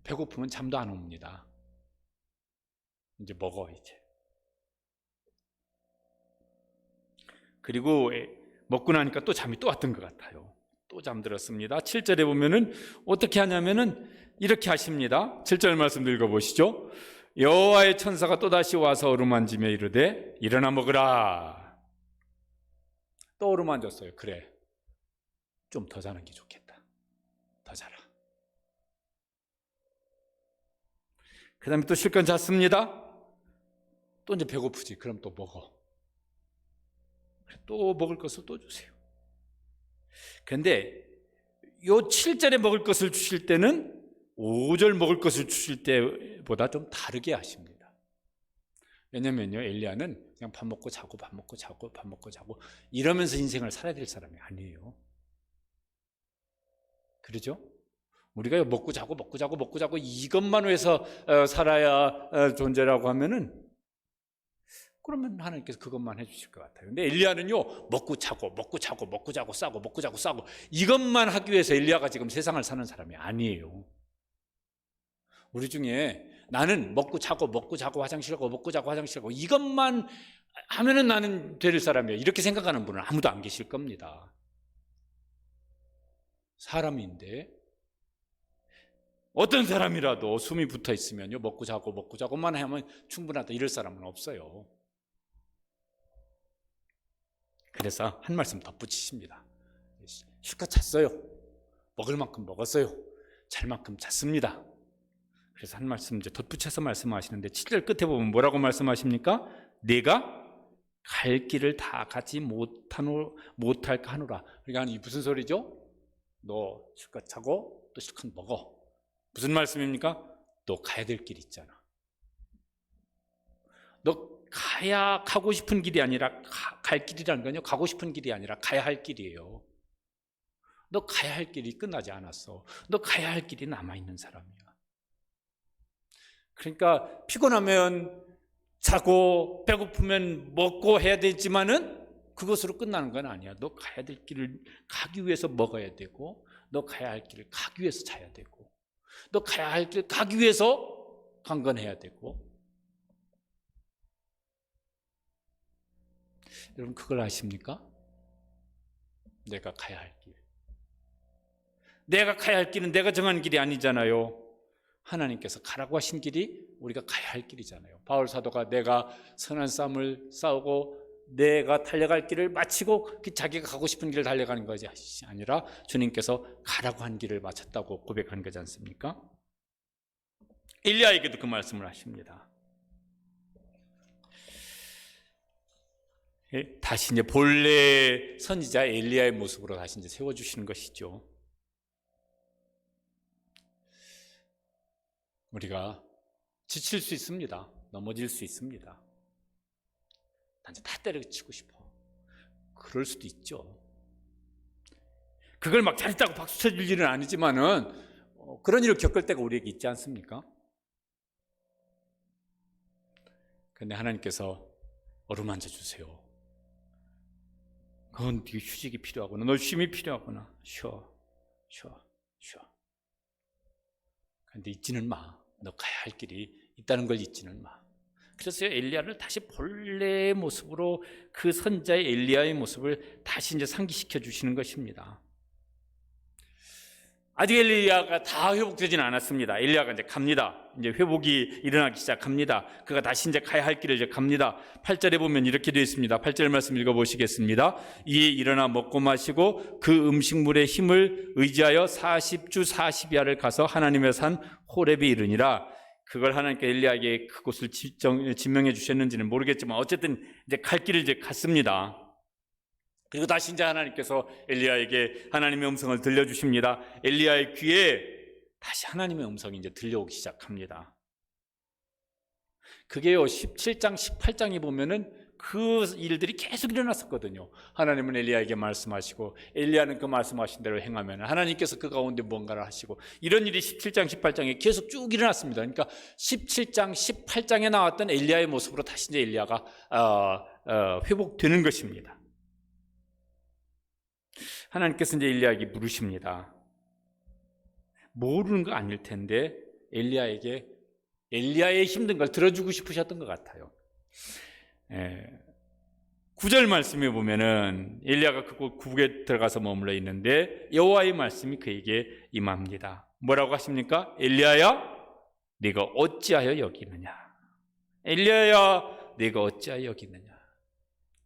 배고프면 잠도 안 옵니다. 이제 먹어, 이제. 그리고 먹고 나니까 또 잠이 또 왔던 것 같아요. 또 잠들었습니다. 7절에 보면은 어떻게 하냐면은 이렇게 하십니다. 7절 말씀 읽어보시죠. 여호와의 천사가 또다시 와서 어루만지며 이르되 일어나 먹으라. 또 어루만졌어요. 그래, 좀 더 자는 게 좋겠다. 더 자라. 그 다음에 또 실컷 잤습니다. 또 이제 배고프지. 그럼 또 먹어. 또 먹을 것을 또 주세요. 그런데 요 7절에 먹을 것을 주실 때는 5절 먹을 것을 주실 때보다 좀 다르게 하십니다. 왜냐면요, 엘리야는 그냥 밥 먹고 자고 밥 먹고 자고 밥 먹고 자고 이러면서 인생을 살아야 될 사람이 아니에요. 그러죠? 우리가 먹고 자고 먹고 자고 먹고 자고 이것만 위해서 살아야 존재라고 하면은 그러면 하나님께서 그것만 해주실 것 같아요. 근데 엘리야는요, 먹고 자고 먹고 자고 먹고 자고 싸고 먹고 자고 싸고 이것만 하기 위해서 엘리야가 지금 세상을 사는 사람이 아니에요. 우리 중에 나는 먹고 자고 먹고 자고 화장실 가고 먹고 자고 화장실 가고 이것만 하면은 나는 될 사람이야, 이렇게 생각하는 분은 아무도 안 계실 겁니다. 사람인데 어떤 사람이라도 숨이 붙어 있으면요, 먹고 자고만 하면 충분하다 이럴 사람은 없어요. 그래서 한 말씀 덧붙이십니다. 실컷 잤어요. 먹을 만큼 먹었어요. 잘 만큼 잤습니다. 그래서 한 말씀 이제 덧붙여서 말씀하시는데 7절 끝에 보면 뭐라고 말씀하십니까? 내가 갈 길을 다 가지 못할까 하노라. 그러니까 이 무슨 소리죠? 너 실컷 자고 또 실컷 먹어. 무슨 말씀입니까? 너 가야 될 길 있잖아. 너 가고 싶은 길이 아니라 갈 길이라는 건요, 가고 싶은 길이 아니라 가야 할 길이에요. 너 가야 할 길이 끝나지 않았어. 너 가야 할 길이 남아있는 사람이야. 그러니까 피곤하면 자고 배고프면 먹고 해야 되지만은 그것으로 끝나는 건 아니야. 너 가야 될 길을 가기 위해서 먹어야 되고, 너 가야 할 길을 가기 위해서 자야 되고, 너 가야 할 길 가기 위해서 강건해야 되고. 여러분 그걸 아십니까? 내가 가야 할 길. 내가 가야 할 길은 내가 정한 길이 아니잖아요. 하나님께서 가라고 하신 길이 우리가 가야 할 길이잖아요. 바울 사도가 내가 선한 싸움을 싸우고 내가 달려갈 길을 마치고 자기가 가고 싶은 길을 달려가는 것이 아니라 주님께서 가라고 한 길을 마쳤다고 고백한 거지 않습니까? 엘리야에게도 그 말씀을 하십니다. 다시 이제 본래 선지자 엘리야의 모습으로 다시 이제 세워주시는 것이죠. 우리가 지칠 수 있습니다. 넘어질 수 있습니다. 단지 다 때려치고 싶어. 그럴 수도 있죠. 그걸 막 잘했다고 박수 쳐줄 일은 아니지만은 그런 일을 겪을 때가 우리에게 있지 않습니까? 그런데 하나님께서 어루만져 주세요. 그건 네게 휴식이 필요하구나. 너 쉼이 필요하구나. 쉬어. 그런데 잊지는 마. 너 가야 할 길이 있다는 걸 잊지는 마. 그래서 엘리야를 다시 본래의 모습으로 그 선자의 엘리야의 모습을 다시 이제 상기시켜 주시는 것입니다. 아직 엘리야가 다 회복되지는 않았습니다. 엘리야가 이제 갑니다. 이제 회복이 일어나기 시작합니다. 그가 다시 이제 가야 할 길을 이제 갑니다. 8절에 보면 이렇게 되어 있습니다. 8절 말씀 읽어보시겠습니다. 이에 일어나 먹고 마시고 그 음식물의 힘을 의지하여 40주 40야를 가서 하나님의 산 호렙에 이르니라. 그걸 하나님께 엘리야에게 그곳을 지명해 주셨는지는 모르겠지만 어쨌든 이제 갈 길을 이제 갔습니다. 그리고 다시 이제 하나님께서 엘리야에게 하나님의 음성을 들려주십니다. 엘리야의 귀에 다시 하나님의 음성이 이제 들려오기 시작합니다. 그게요, 17장, 18장에 보면은 그 일들이 계속 일어났었거든요. 하나님은 엘리야에게 말씀하시고 엘리야는 그 말씀하신 대로 행하면 하나님께서 그 가운데 뭔가를 하시고 이런 일이 17장, 18장에 계속 쭉 일어났습니다. 그러니까 17장, 18장에 나왔던 엘리야의 모습으로 다시 이제 엘리야가 회복되는 것입니다. 하나님께서 이제 엘리야에게 물으십니다. 모르는 거 아닐 텐데 엘리야에게 엘리야의 힘든 걸 들어주고 싶으셨던 것 같아요. 9절 말씀에 보면은 엘리야가 그곳 굴에 들어가서 머물러 있는데 여호와의 말씀이 그에게 임합니다. 뭐라고 하십니까? 엘리야야, 네가 어찌하여 여기 있느냐? 엘리야야, 네가 어찌하여 여기 있느냐?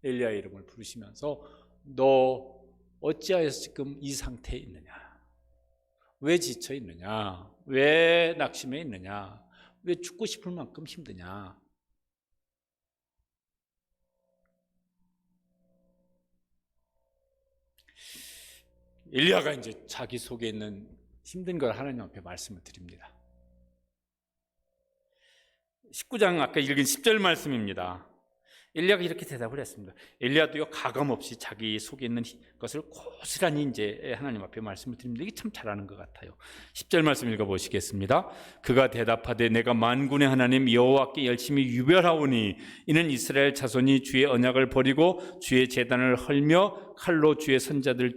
엘리야의 이름을 부르시면서 너 어찌하여 지금 이 상태에 있느냐? 왜 지쳐 있느냐? 왜 낙심해 있느냐? 왜 죽고 싶을 만큼 힘드냐? 엘리야가 이제 자기 속에 있는 힘든 걸 하나님 앞에 말씀을 드립니다. 19장 아까 읽은 10절 말씀입니다. 엘리야가 이렇게 대답을 했습니다. 엘리야도요 가감 없이 자기 속에 있는 것을 고스란히 이제 하나님 앞에 말씀을 드립니다. 이게 참 잘하는 것 같아요. 10절 말씀 읽어보시겠습니다. 그가 대답하되 내가 만군의 하나님 여호와께 열심히 유별하오니 이는 이스라엘 자손이 주의 언약을 버리고 주의 제단을 헐며 칼로 주의 선자들을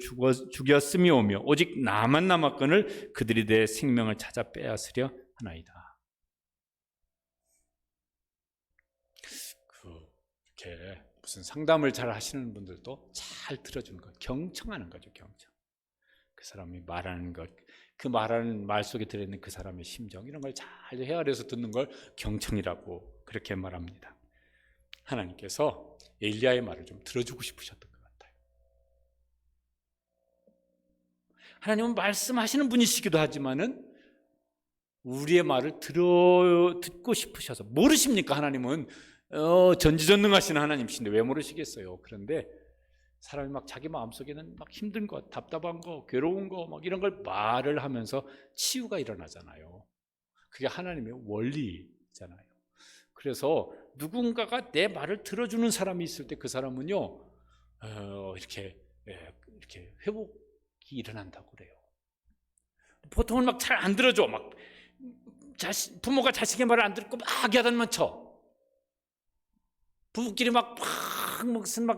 죽였음이오며 오직 나만 남았거늘 그들이 내 생명을 찾아 빼앗으려 하나이다. 이렇게 무슨 상담을 잘 하시는 분들도 잘 들어주는 것, 경청하는 거죠. 경청. 그 사람이 말하는 것, 그 말하는 말 속에 들어있는 그 사람의 심정, 이런 걸 잘 헤아려서 듣는 걸 경청이라고 그렇게 말합니다. 하나님께서 엘리야의 말을 좀 들어주고 싶으셨던 것 같아요. 하나님은 말씀하시는 분이시기도 하지만은 우리의 말을 듣고 싶으셔서, 모르십니까? 하나님은 전지전능하신 하나님이신데 왜 모르시겠어요? 그런데 사람이 막 자기 마음속에는 막 힘든 것, 답답한 거, 괴로운 거 막 이런 걸 말을 하면서 치유가 일어나잖아요. 그게 하나님의 원리잖아요. 그래서 누군가가 내 말을 들어주는 사람이 있을 때 그 사람은요 이렇게 회복이 일어난다고 그래요. 보통은 막 잘 안 들어줘. 막 부모가 자식의 말을 안 듣고 막 야단만 쳐. 부부끼리 무슨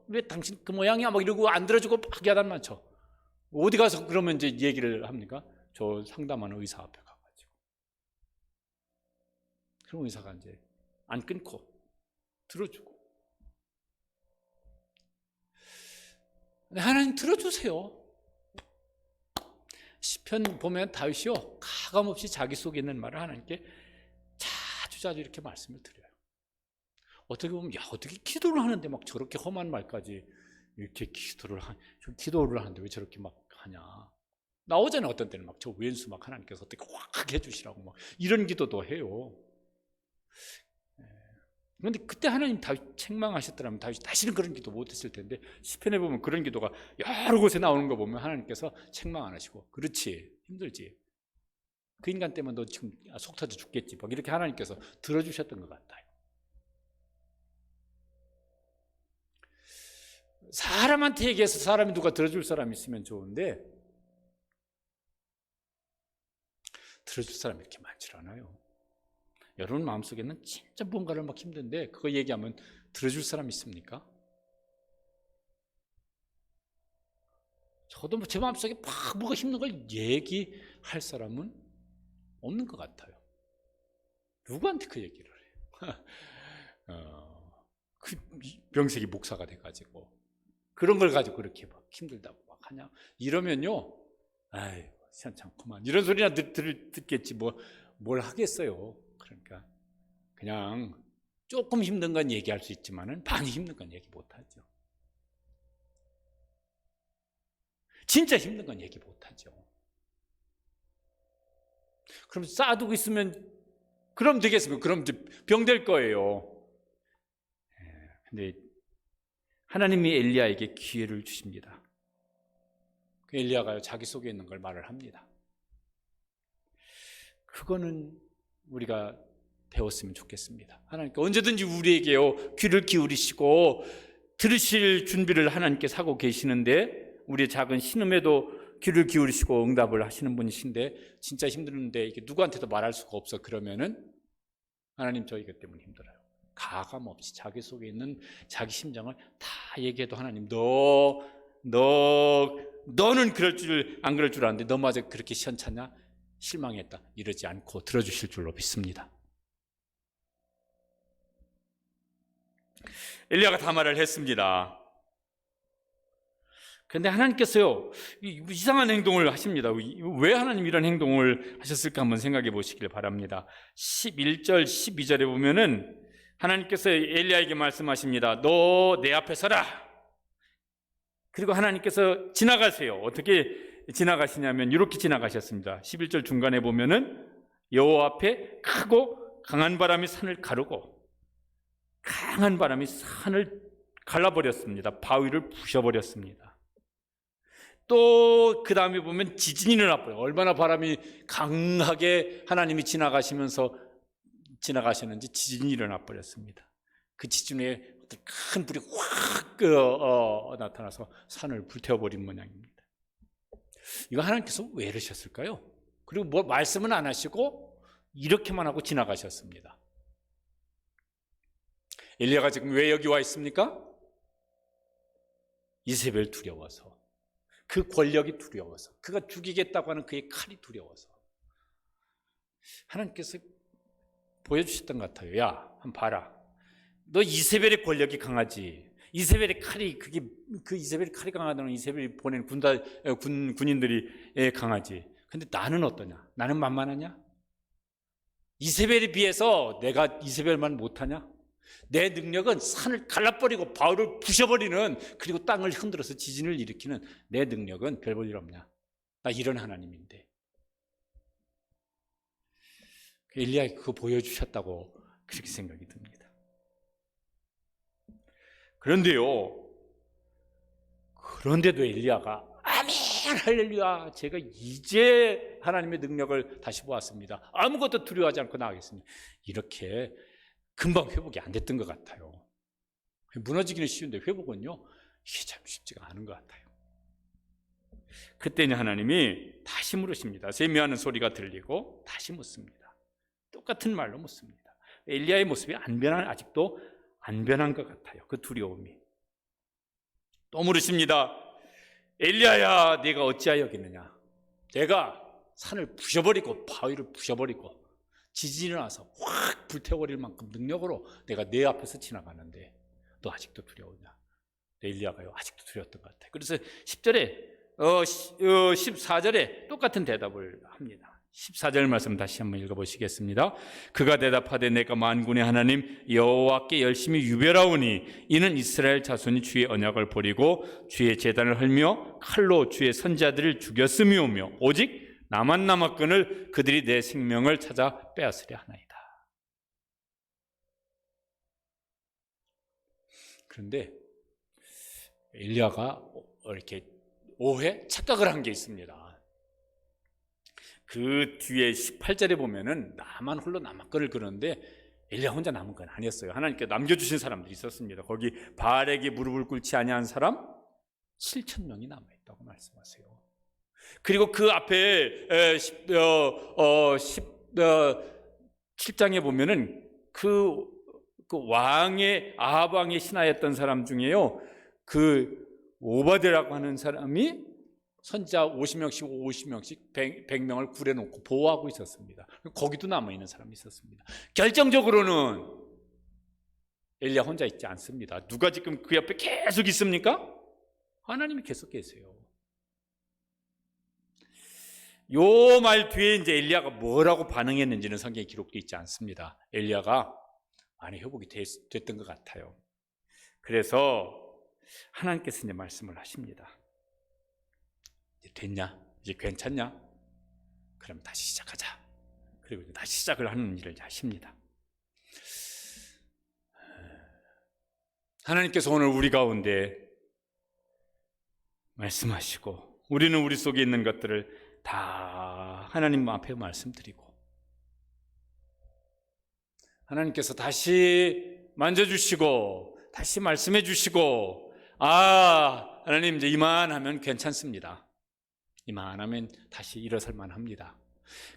왜 당신 그 모양이야 막 이러고 안 들어주고 막 야단만 쳐. 어디 가서 그러면 이제 얘기를 합니까? 저 상담하는 의사 앞에 가가지고. 그럼 의사가 이제 안 끊고 들어주고. 근데 하나님 들어주세요. 시편 보면 다윗이요 가감없이 자기 속에 있는 말을 하나님께 자주 이렇게 말씀을 드려요. 어떻게 보면 어떻게 기도를 하는데 막 저렇게 험한 말까지 이렇게 기도를 하는데 왜 저렇게 막 하냐. 나오잖아요. 어떤 때는 막 저 왼수 막 하나님께서 어떻게 확 해주시라고 막 이런 기도도 해요. 그런데 그때 하나님 다윗 책망하셨더라면 다윗이 다시는 그런 기도 못했을 텐데 시편에 보면 그런 기도가 여러 곳에 나오는 거 보면 하나님께서 책망 안 하시고 그렇지 힘들지 그 인간 때문에 너 지금 속 터져 죽겠지 막 이렇게 하나님께서 들어주셨던 것 같아요. 사람한테 얘기해서 사람이 누가 들어줄 사람이 있으면 좋은데 들어줄 사람이 이렇게 많지 않아요. 여러분 마음속에는 진짜 뭔가를 막 힘든데 그거 얘기하면 들어줄 사람 있습니까? 저도 제 마음속에 막 뭐가 힘든 걸 얘기할 사람은 없는 것 같아요. 누구한테 그 얘기를 해요? 그 명색이 목사가 돼가지고 그런 걸 가지고 그렇게 막 힘들다고 막 하냐? 이러면요, 아이 시원찮구만 이런 소리나 듣겠지 뭘 하겠어요. 그러니까 그냥 조금 힘든 건 얘기할 수 있지만은 많이 힘든 건 얘기 못하죠. 진짜 힘든 건 얘기 못하죠. 그럼 쌓아두고 있으면 그럼 되겠습니까? 그럼 병될 거예요. 근데 하나님이 엘리야에게 기회를 주십니다. 엘리야가 자기 속에 있는 걸 말을 합니다. 그거는 우리가 배웠으면 좋겠습니다. 하나님께 언제든지 우리에게요 귀를 기울이시고 들으실 준비를 하나님께서 하고 계시는데 우리의 작은 신음에도 귀를 기울이시고 응답을 하시는 분이신데 진짜 힘드는데 이게 누구한테도 말할 수가 없어. 그러면은 하나님 저 이것 때문에 힘들어요. 가감 없이 자기 속에 있는 자기 심정을 다 얘기해도 하나님 너는 그럴 줄 안 그럴 줄 아는데 너마저 그렇게 시원찮냐? 실망했다. 이러지 않고 들어주실 줄로 믿습니다. 엘리야가 다 말을 했습니다. 그런데 하나님께서요 이상한 행동을 하십니다. 왜 하나님 이런 행동을 하셨을까 한번 생각해 보시길 바랍니다. 11절 12절에 보면은 하나님께서 엘리야에게 말씀하십니다. 너 내 앞에 서라. 그리고 하나님께서 지나가세요. 어떻게 지나가시냐면 이렇게 지나가셨습니다. 11절 중간에 보면은 여호와 앞에 크고 강한 바람이 산을 가르고 강한 바람이 산을 갈라버렸습니다. 바위를 부셔버렸습니다. 또 그 다음에 보면 지진이 일어나버려요. 얼마나 바람이 강하게 하나님이 지나가시면서 지나가셨는지 지진이 일어나버렸습니다. 그 지진 후에 큰 불이 확 나타나서 산을 불태워버린 모양입니다. 이거 하나님께서 왜 이러셨을까요? 그리고 뭐 말씀은 안 하시고 이렇게만 하고 지나가셨습니다. 엘리야가 지금 왜 여기 와 있습니까? 이세벨 두려워서, 그 권력이 두려워서, 그가 죽이겠다고 하는 그의 칼이 두려워서. 하나님께서 보여주셨던 것 같아요. 야, 한번 봐라. 너 이세벨의 권력이 강하지. 이세벨의 칼이 그 이세벨의 칼이 강하다는 이세벨이 보낸 군인들이 강하지. 근데 나는 어떠냐? 나는 만만하냐? 이세벨에 비해서 내가 이세벨만 못하냐? 내 능력은 산을 갈라버리고 바울을 부셔버리는, 그리고 땅을 흔들어서 지진을 일으키는 내 능력은 별 볼 일 없냐? 나 이런 하나님인데. 엘리야가 그거 보여주셨다고 그렇게 생각이 듭니다. 그런데도 엘리야가 아멘 할렐루야, 제가 이제 하나님의 능력을 다시 보았습니다. 아무것도 두려워하지 않고 나가겠습니다. 이렇게 금방 회복이 안 됐던 것 같아요. 무너지기는 쉬운데 회복은요, 이게 참 쉽지가 않은 것 같아요. 그때는 하나님이 다시 물으십니다. 세미하는 소리가 들리고 다시 묻습니다. 똑같은 말로 묻습니다. 엘리야의 모습이 아직도 안 변한 것 같아요. 그 두려움이. 또 물으십니다. 엘리야야, 네가 어찌하여 여기느냐? 내가 산을 부셔버리고 바위를 부셔버리고 지진이 나서 확 불태워버릴 만큼 능력으로 내가 내 앞에서 지나가는데 너 아직도 두려우냐? 엘리야가요, 아직도 두려웠던 것 같아요. 그래서 14절에 똑같은 대답을 합니다. 14절 말씀 다시 한번 읽어보시겠습니다. 그가 대답하되 내가 만군의 하나님 여호와께 열심히 유별하오니 이는 이스라엘 자손이 주의 언약을 버리고 주의 제단을 헐며 칼로 주의 선지자들을 죽였음이오며 오직 나만 남았거늘 그들이 내 생명을 찾아 빼앗으려 하나이다. 그런데 엘리야가 이렇게 착각을 한 게 있습니다. 그 뒤에 18절에 보면은 나만 홀로 남았거늘 그러는데 엘리야 혼자 남은 건 아니었어요. 하나님께 남겨주신 사람들이 있었습니다. 거기 바알에게 무릎을 꿇지 아니한 사람 7,000명이 남아있다고 말씀하세요. 그리고 그 앞에 17장에 보면은 그 왕의 아합 왕의 신하였던 사람 중에요, 그 오바데라고 하는 사람이 선지자 50명씩 100명을 구려놓고 보호하고 있었습니다. 거기도 남아있는 사람이 있었습니다. 결정적으로는 엘리야 혼자 있지 않습니다. 누가 지금 그 옆에 계속 있습니까? 하나님이 계속 계세요. 요 말 뒤에 이제 엘리야가 뭐라고 반응했는지는 성경에 기록되어 있지 않습니다. 엘리야가 많이 회복이 됐던 것 같아요. 그래서 하나님께서 이제 말씀을 하십니다. 이제 됐냐? 이제 괜찮냐? 그럼 다시 시작하자. 그리고 이제 다시 시작을 하는 일을 하십니다. 하나님께서 오늘 우리 가운데 말씀하시고 우리는 우리 속에 있는 것들을 다 하나님 앞에 말씀드리고 하나님께서 다시 만져주시고 다시 말씀해 주시고 하나님 이제 이만하면 괜찮습니다. 이만하면 다시 일어설만 합니다.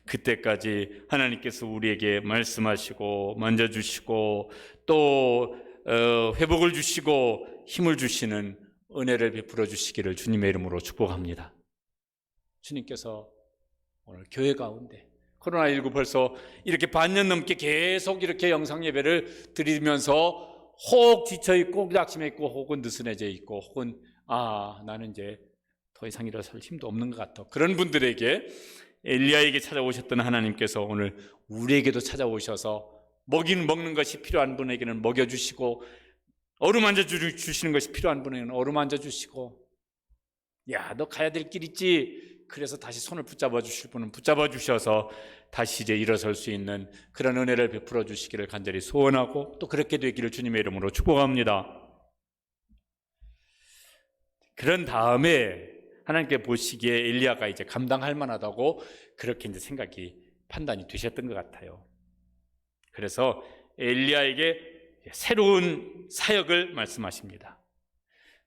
그때까지 하나님께서 우리에게 말씀하시고 만져주시고 또 회복을 주시고 힘을 주시는 은혜를 베풀어 주시기를 주님의 이름으로 축복합니다. 주님께서 오늘 교회 가운데 코로나19 벌써 이렇게 반년 넘게 계속 이렇게 영상 예배를 드리면서 혹 지쳐있고 낙심해 있고 혹은 느슨해져 있고 혹은 나는 이제 더 이상 일어설 힘도 없는 것 같아, 그런 분들에게 엘리야에게 찾아오셨던 하나님께서 오늘 우리에게도 찾아오셔서 먹는 것이 필요한 분에게는 먹여주시고 어루만져 주시는 것이 필요한 분에게는 어루만져 주시고 야, 너 가야 될 길 있지? 그래서 다시 손을 붙잡아 주실 분은 붙잡아 주셔서 다시 이제 일어설 수 있는 그런 은혜를 베풀어 주시기를 간절히 소원하고 또 그렇게 되기를 주님의 이름으로 축복합니다. 그런 다음에 하나님께 보시기에 엘리야가 이제 감당할 만하다고 그렇게 이제 판단이 되셨던 것 같아요. 그래서 엘리야에게 새로운 사역을 말씀하십니다.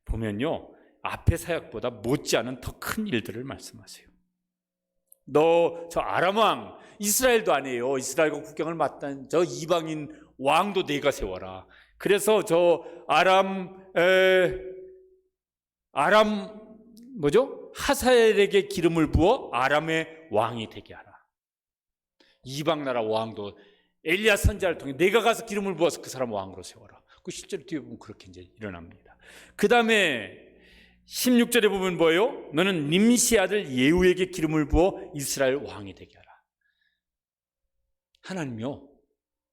보면요, 앞의 사역보다 못지않은 더 큰 일들을 말씀하세요. 너 저 아람 왕, 이스라엘도 아니에요. 이스라엘과 국경을 맞단 저 이방인 왕도 내가 세워라. 그래서 저 하사엘에게 기름을 부어 아람의 왕이 되게 하라. 이방 나라 왕도 엘리야 선지자를 통해 내가 가서 기름을 부어서 그 사람 왕으로 세워라. 그 실제로 뒤에 보면 그렇게 이제 일어납니다. 그 다음에 16절에 보면 뭐예요? 너는 nim시 아들 예후에게 기름을 부어 이스라엘 왕이 되게 하라. 하나님요,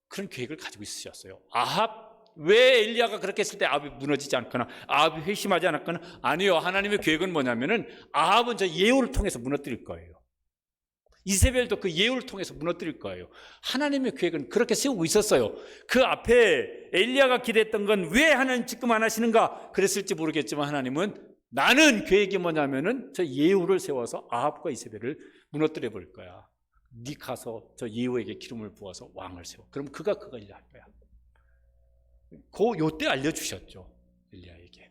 그런 계획을 가지고 있으셨어요. 아합, 왜 엘리야가 그렇게 했을 때 아합이 무너지지 않거나 아합이 회심하지 않았거나, 아니요, 하나님의 계획은 뭐냐면은 아합은 저 예후를 통해서 무너뜨릴 거예요. 이세벨도 그 예후를 통해서 무너뜨릴 거예요. 하나님의 계획은 그렇게 세우고 있었어요. 그 앞에 엘리야가 기대했던 건 왜 하나님 지금 안 하시는가 그랬을지 모르겠지만, 하나님은 나는 계획이 뭐냐면은 저 예후를 세워서 아합과 이세벨을 무너뜨려 볼 거야. 네 가서 저 예후에게 기름을 부어서 왕을 세워. 그럼 그가 일을 할 거야. 요때 알려주셨죠, 엘리야에게.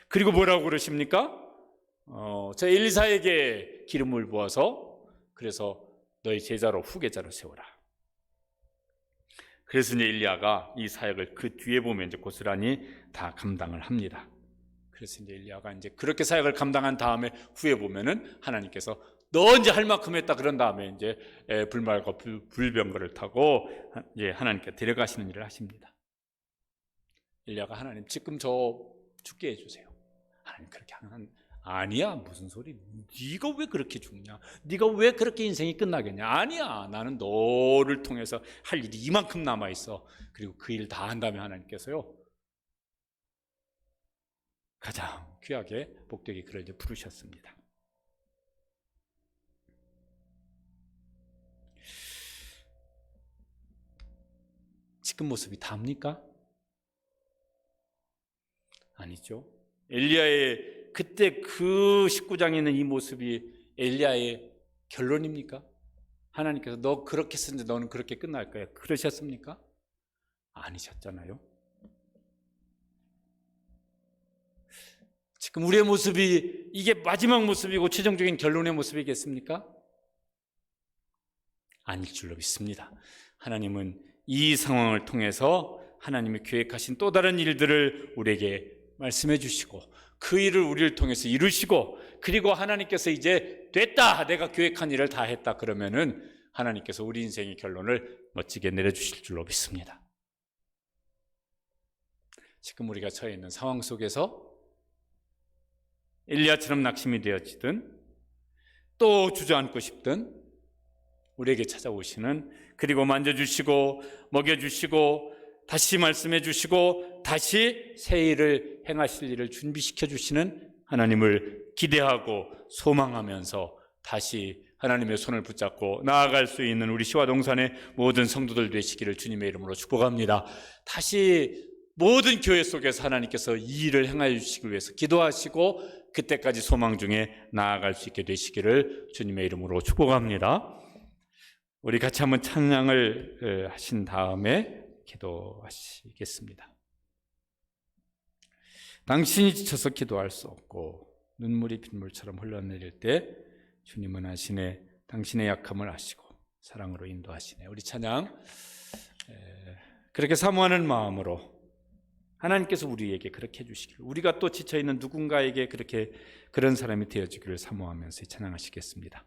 그리고 뭐라고 그러십니까? 저 엘리사에게 기름을 부어서 그래서 너희 제자로 후계자로 세워라. 그래서 이제 엘리야가 이 사역을 그 뒤에 보면 이제 고스란히 다 감당을 합니다. 그래서 이제 엘리야가 이제 그렇게 사역을 감당한 다음에 후에 보면은 하나님께서 너 이제 할 만큼 했다 그런 다음에 이제 불말과 불병거를 타고 이제 하나님께 데려가시는 일을 하십니다. 엘리야가 하나님 지금 저 죽게 해주세요. 하나님 그렇게 하는 아니야, 무슨 소리? 네가 왜 그렇게 죽냐? 네가 왜 그렇게 인생이 끝나겠냐? 아니야, 나는 너를 통해서 할 일이 이만큼 남아있어. 그리고 그 일 다 한 다음에 하나님께서요, 가장 귀하게 복되게 그를 이제 부르셨습니다. 지금 모습이 다입니까? 아니죠. 엘리야의 그때 그 19장에 있는 이 모습이 엘리야의 결론입니까? 하나님께서 너 그렇게 했는데 너는 그렇게 끝날 거야, 그러셨습니까? 아니셨잖아요. 지금 우리의 모습이 이게 마지막 모습이고 최종적인 결론의 모습이겠습니까? 아닐 줄로 믿습니다. 하나님은 이 상황을 통해서 하나님이 계획하신 또 다른 일들을 우리에게 말씀해 주시고 그 일을 우리를 통해서 이루시고, 그리고 하나님께서 이제 됐다, 내가 계획한 일을 다 했다 그러면은 하나님께서 우리 인생의 결론을 멋지게 내려주실 줄로 믿습니다. 지금 우리가 처해 있는 상황 속에서 엘리야처럼 낙심이 되어지든 또 주저앉고 싶든 우리에게 찾아오시는, 그리고 만져주시고 먹여주시고 다시 말씀해 주시고 다시 새 일을 행하실 일을 준비시켜 주시는 하나님을 기대하고 소망하면서 다시 하나님의 손을 붙잡고 나아갈 수 있는 우리 시화동산의 모든 성도들 되시기를 주님의 이름으로 축복합니다. 다시 모든 교회 속에서 하나님께서 이 일을 행하여 주시기 위해서 기도하시고 그때까지 소망 중에 나아갈 수 있게 되시기를 주님의 이름으로 축복합니다. 우리 같이 한번 찬양을 하신 다음에 기도하시겠습니다. 당신이 지쳐서 기도할 수 없고 눈물이 빗물처럼 흘러내릴 때 주님은 아시네, 당신의 약함을 아시고 사랑으로 인도하시네. 우리 찬양 그렇게 사모하는 마음으로 하나님께서 우리에게 그렇게 해주시기를, 우리가 또 지쳐있는 누군가에게 그렇게 그런 사람이 되어주기를 사모하면서 찬양하시겠습니다.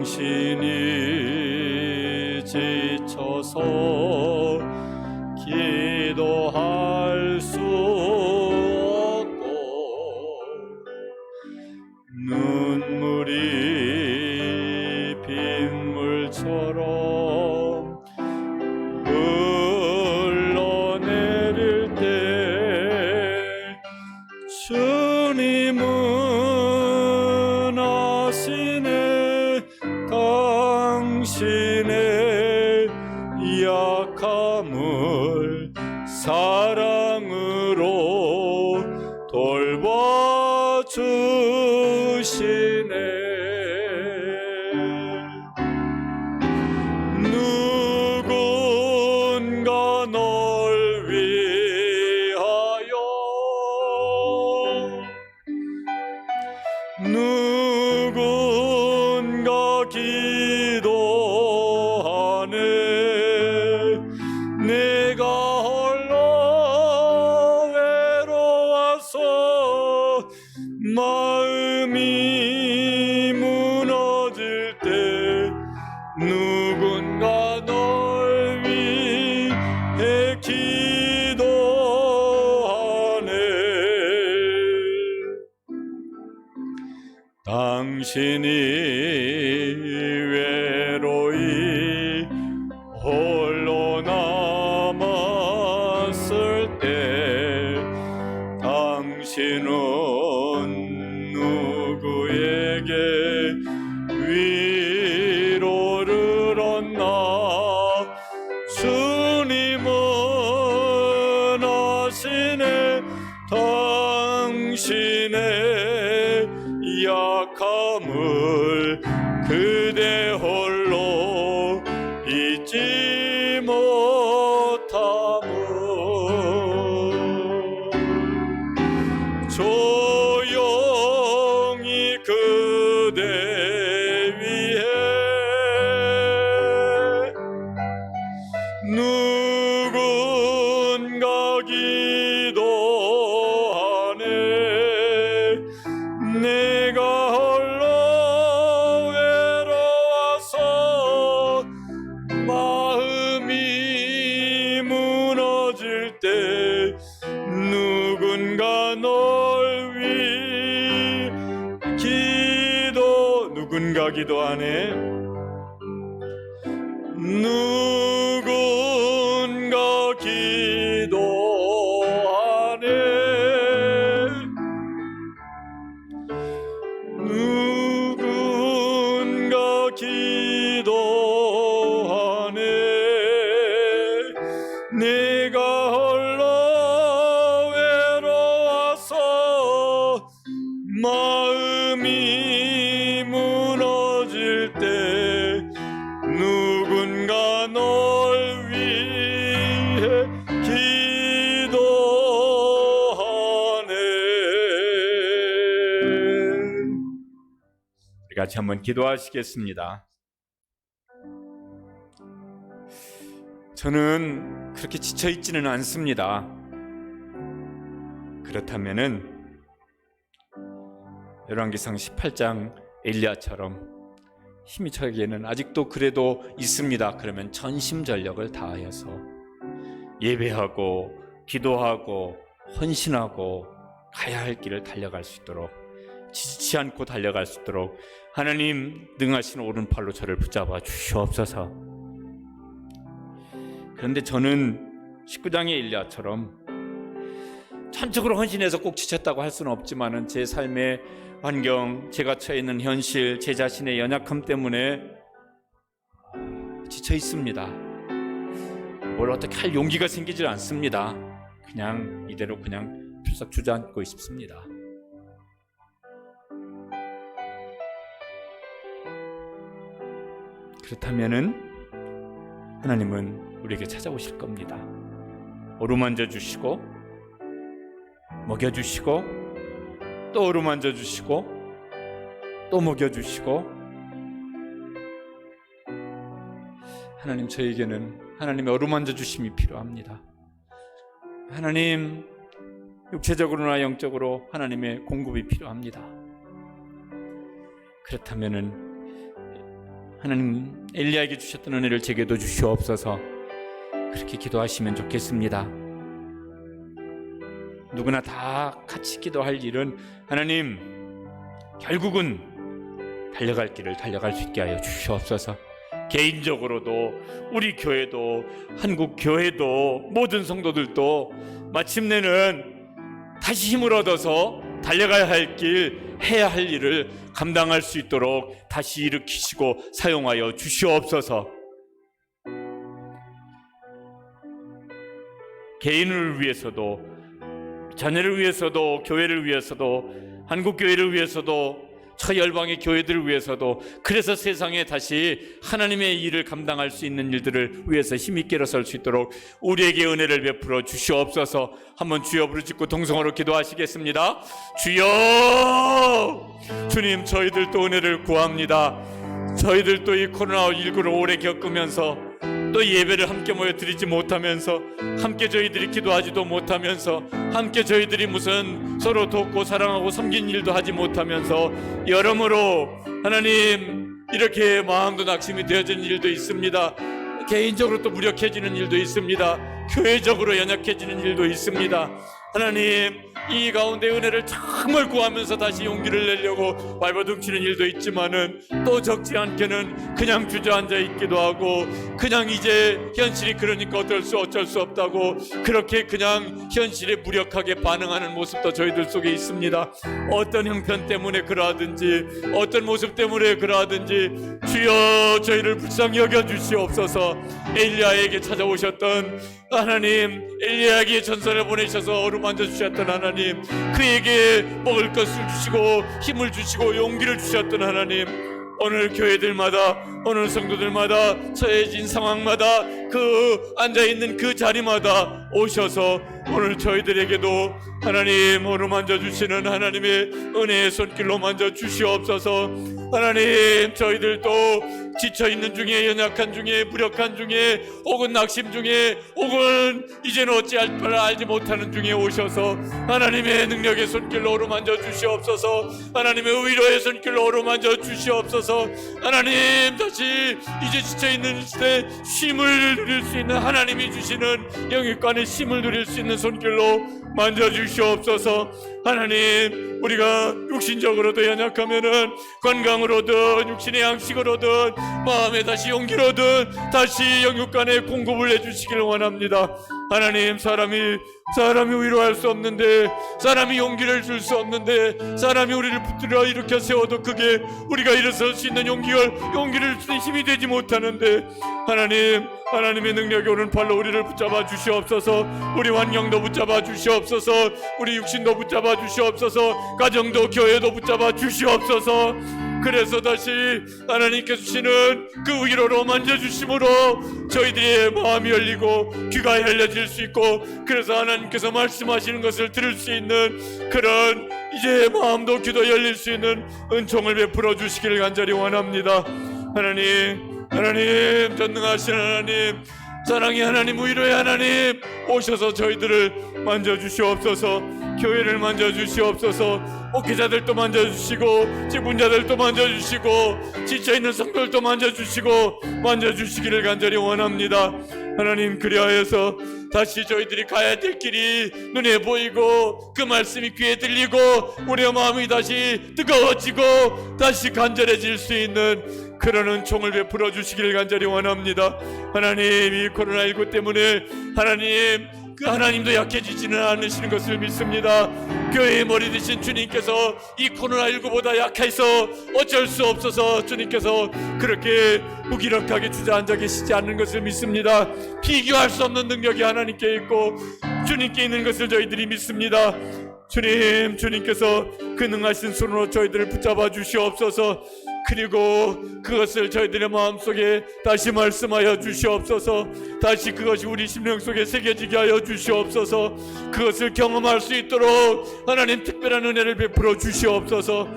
당신이 지쳐서 기도할 수 없고 눈물이 빗물처럼 흘러내릴 때 주님은 당신의 약함을 사랑으로 돌봐주시네. 누군가 널 위하여, 누군가 기도하네. 내가 홀로 외로워서 마음이 무너질 때 누군가 널 위해 기도하네. 당신이 외로이 홀로 남았을 때 당신은 누구에게 위로를 얻나? 주님은 아시네. 당신의 약함을 그대 홀로 잊지 못함을 조용히 그대 위해 누군가 기도하네. 내가 홀로 외로워서 마음이 무너질 때 누군가 널 위해 누군가 기도하네. 누군가 기도하네. 누군가 기도하네. 내가 홀로 외로워서 마음이 무너질 때 누군가 널 위해 기도하네. 우리 같이 한번 기도하시겠습니다. 저는 그렇게 지쳐있지는 않습니다. 그렇다면은 열왕기상 18장 엘리야처럼 힘이 저에게는 아직도 그래도 있습니다. 그러면 전심전력을 다하여서 예배하고 기도하고 헌신하고 가야 할 길을 달려갈 수 있도록, 지치지 않고 달려갈 수 있도록 하나님 능하신 오른팔로 저를 붙잡아 주시옵소서. 그런데 저는 19장의 엘리야처럼 전적으로 헌신해서 꼭 지쳤다고 할 수는 없지만은 제 삶의 환경, 제가 처해 있는 현실, 제 자신의 연약함 때문에 지쳐 있습니다. 뭘 어떻게 할 용기가 생기질 않습니다. 그냥 이대로 그냥 풀썩 주저앉고 싶습니다. 그렇다면은 하나님은 우리에게 찾아오실 겁니다. 어루만져 주시고 먹여주시고 또 어루만져 주시고 또 먹여주시고. 하나님, 저에게는 하나님의 어루만져 주심이 필요합니다. 하나님, 육체적으로나 영적으로 하나님의 공급이 필요합니다. 그렇다면은 하나님 엘리야에게 주셨던 은혜를 제게도 주시옵소서. 그렇게 기도하시면 좋겠습니다. 누구나 다 같이 기도할 일은 하나님 결국은 달려갈 길을 달려갈 수 있게 하여 주시옵소서. 개인적으로도 우리 교회도 한국 교회도 모든 성도들도 마침내는 다시 힘을 얻어서 달려가야 할 길, 해야 할 일을 감당할 수 있도록 다시 일으키시고 사용하여 주시옵소서. 개인을 위해서도, 자녀를 위해서도, 교회를 위해서도, 한국교회를 위해서도, 저열방의 교회들을 위해서도, 그래서 세상에 다시 하나님의 일을 감당할 수 있는 일들을 위해서 힘있게 일어설 수 있도록 우리에게 은혜를 베풀어 주시옵소서. 한번 주여 부르짖고 동성으로 기도하시겠습니다. 주여! 주님, 저희들도 은혜를 구합니다. 저희들도 이 코로나19를 오래 겪으면서 또 예배를 함께 모여 드리지 못하면서, 함께 저희들이 기도하지도 못하면서, 함께 저희들이 무슨 서로 돕고 사랑하고 섬긴 일도 하지 못하면서 여러모로 하나님 이렇게 마음도 낙심이 되어지는 일도 있습니다. 개인적으로 또 무력해지는 일도 있습니다. 교회적으로 연약해지는 일도 있습니다. 하나님, 이 가운데 은혜를 정말 구하면서 다시 용기를 내려고 발버둥치는 일도 있지만은 또 적지 않게는 그냥 주저앉아 있기도 하고, 그냥 이제 현실이 그러니까 어쩔 수 없다고 그렇게 그냥 현실에 무력하게 반응하는 모습도 저희들 속에 있습니다. 어떤 형편 때문에 그러하든지, 어떤 모습 때문에 그러하든지 주여 저희를 불쌍히 여겨 주시옵소서. 엘리야에게 찾아오셨던 하나님, 엘리야에게 전선을 보내셔서 어루만져 주셨던 하나님, 그에게 먹을 것을 주시고 힘을 주시고 용기를 주셨던 하나님, 오늘 교회들마다, 오늘 성도들마다 처해진 상황마다 그 앉아있는 그 자리마다 오셔서 오늘 저희들에게도 하나님 어루만져 주시는 하나님의 은혜의 손길로 만져 주시옵소서. 하나님, 저희들도 지쳐있는 중에, 연약한 중에, 무력한 중에, 혹은 낙심 중에, 혹은 이제는 어찌할 바를 알지 못하는 중에 오셔서 하나님의 능력의 손길로 어루만져 주시옵소서. 하나님의 위로의 손길로 어루만져 주시옵소서. 하나님, 다시 이제 지쳐있는 시대 쉼을 누릴 수 있는, 하나님이 주시는 영육간의 쉼을 누릴 수 있는 손길로 만져 주시옵소서. 하나님, 우리가 육신적으로도 연약하면은 건강으로든 육신의 양식으로든 마음에 다시 용기로든 다시 영육간의 공급을 해주시기를 원합니다. 하나님, 사람이 위로할 수 없는데, 사람이 용기를 줄 수 없는데, 사람이 우리를 붙들어 일으켜 세워도 그게 우리가 일어설 수 있는 용기를 주는 힘이 되지 못하는데, 하나님의 능력이 오른팔로 우리를 붙잡아 주시옵소서. 우리 환경도 붙잡아 주시옵소서. 우리 육신도 붙잡아 주시옵소서. 가정도 교회도 붙잡아 주시옵소서. 그래서 다시 하나님께서 주시는 그 위로로 만져주심으로 저희들의 마음이 열리고 귀가 열려질 수 있고, 그래서 하나님께서 말씀하시는 것을 들을 수 있는 그런 이제 마음도 귀도 열릴 수 있는 은총을 베풀어 주시기를 간절히 원합니다. 하나님, 전능하신 하나님, 사랑의 하나님, 위로의 하나님, 오셔서 저희들을 만져주시옵소서. 교회를 만져주시옵소서. 목회자들도 만져주시고, 직분자들도 만져주시고, 지쳐있는 성도들도 만져주시기를 간절히 원합니다. 하나님, 그리하여서 다시 저희들이 가야 될 길이 눈에 보이고 그 말씀이 귀에 들리고 우리의 마음이 다시 뜨거워지고 다시 간절해질 수 있는 그런 은총을 베풀어 주시기를 간절히 원합니다. 하나님, 이 코로나19 때문에 하나님도 약해지지는 않으시는 것을 믿습니다. 교회의 머리 되신 주님께서 이 코로나19보다 약해서 어쩔 수 없어서 주님께서 그렇게 무기력하게 주저앉아 계시지 않는 것을 믿습니다. 비교할 수 없는 능력이 하나님께 있고 주님께 있는 것을 저희들이 믿습니다. 주님께서 그 능하신 손으로 저희들을 붙잡아 주시옵소서. 그리고 그것을 저희들의 마음속에 다시 말씀하여 주시옵소서. 다시 그것이 우리 심령 속에 새겨지게 하여 주시옵소서. 그것을 경험할 수 있도록 하나님 특별한 은혜를 베풀어 주시옵소서.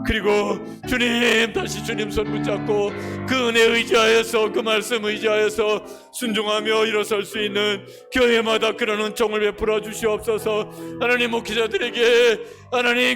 그리고 다시 주님 손 붙잡고 그 은혜 의지하여서, 그 말씀 의지하여서 순종하며 일어설 수 있는 교회마다 그런 은총을 베풀어 주시옵소서. 하나님, 목회자들에게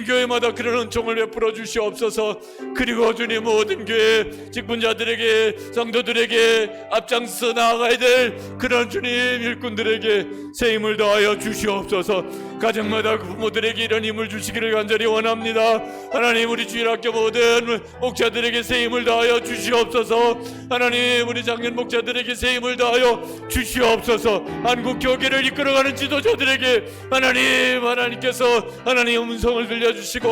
교회마다 그런 은총을 베풀어 주시옵소서. 그리고 주님, 모든 교회 직분자들에게, 성도들에게, 앞장서 나아가야 될 그런 주님 일꾼들에게 새 힘을 더하여 주시옵소서. 가정마다 그 부모들에게 이런 힘을 주시기를 간절히 원합니다. 하나님, 우리 주일학교 모든 목자들에게 새 힘을 더하여 주시옵소서. 하나님, 우리 장년 목자들에게 새 힘을 더하여 주시옵소서. 한국 교계를 이끌어가는 지도자들에게 하나님께서 하나님의 음성을 들려주시고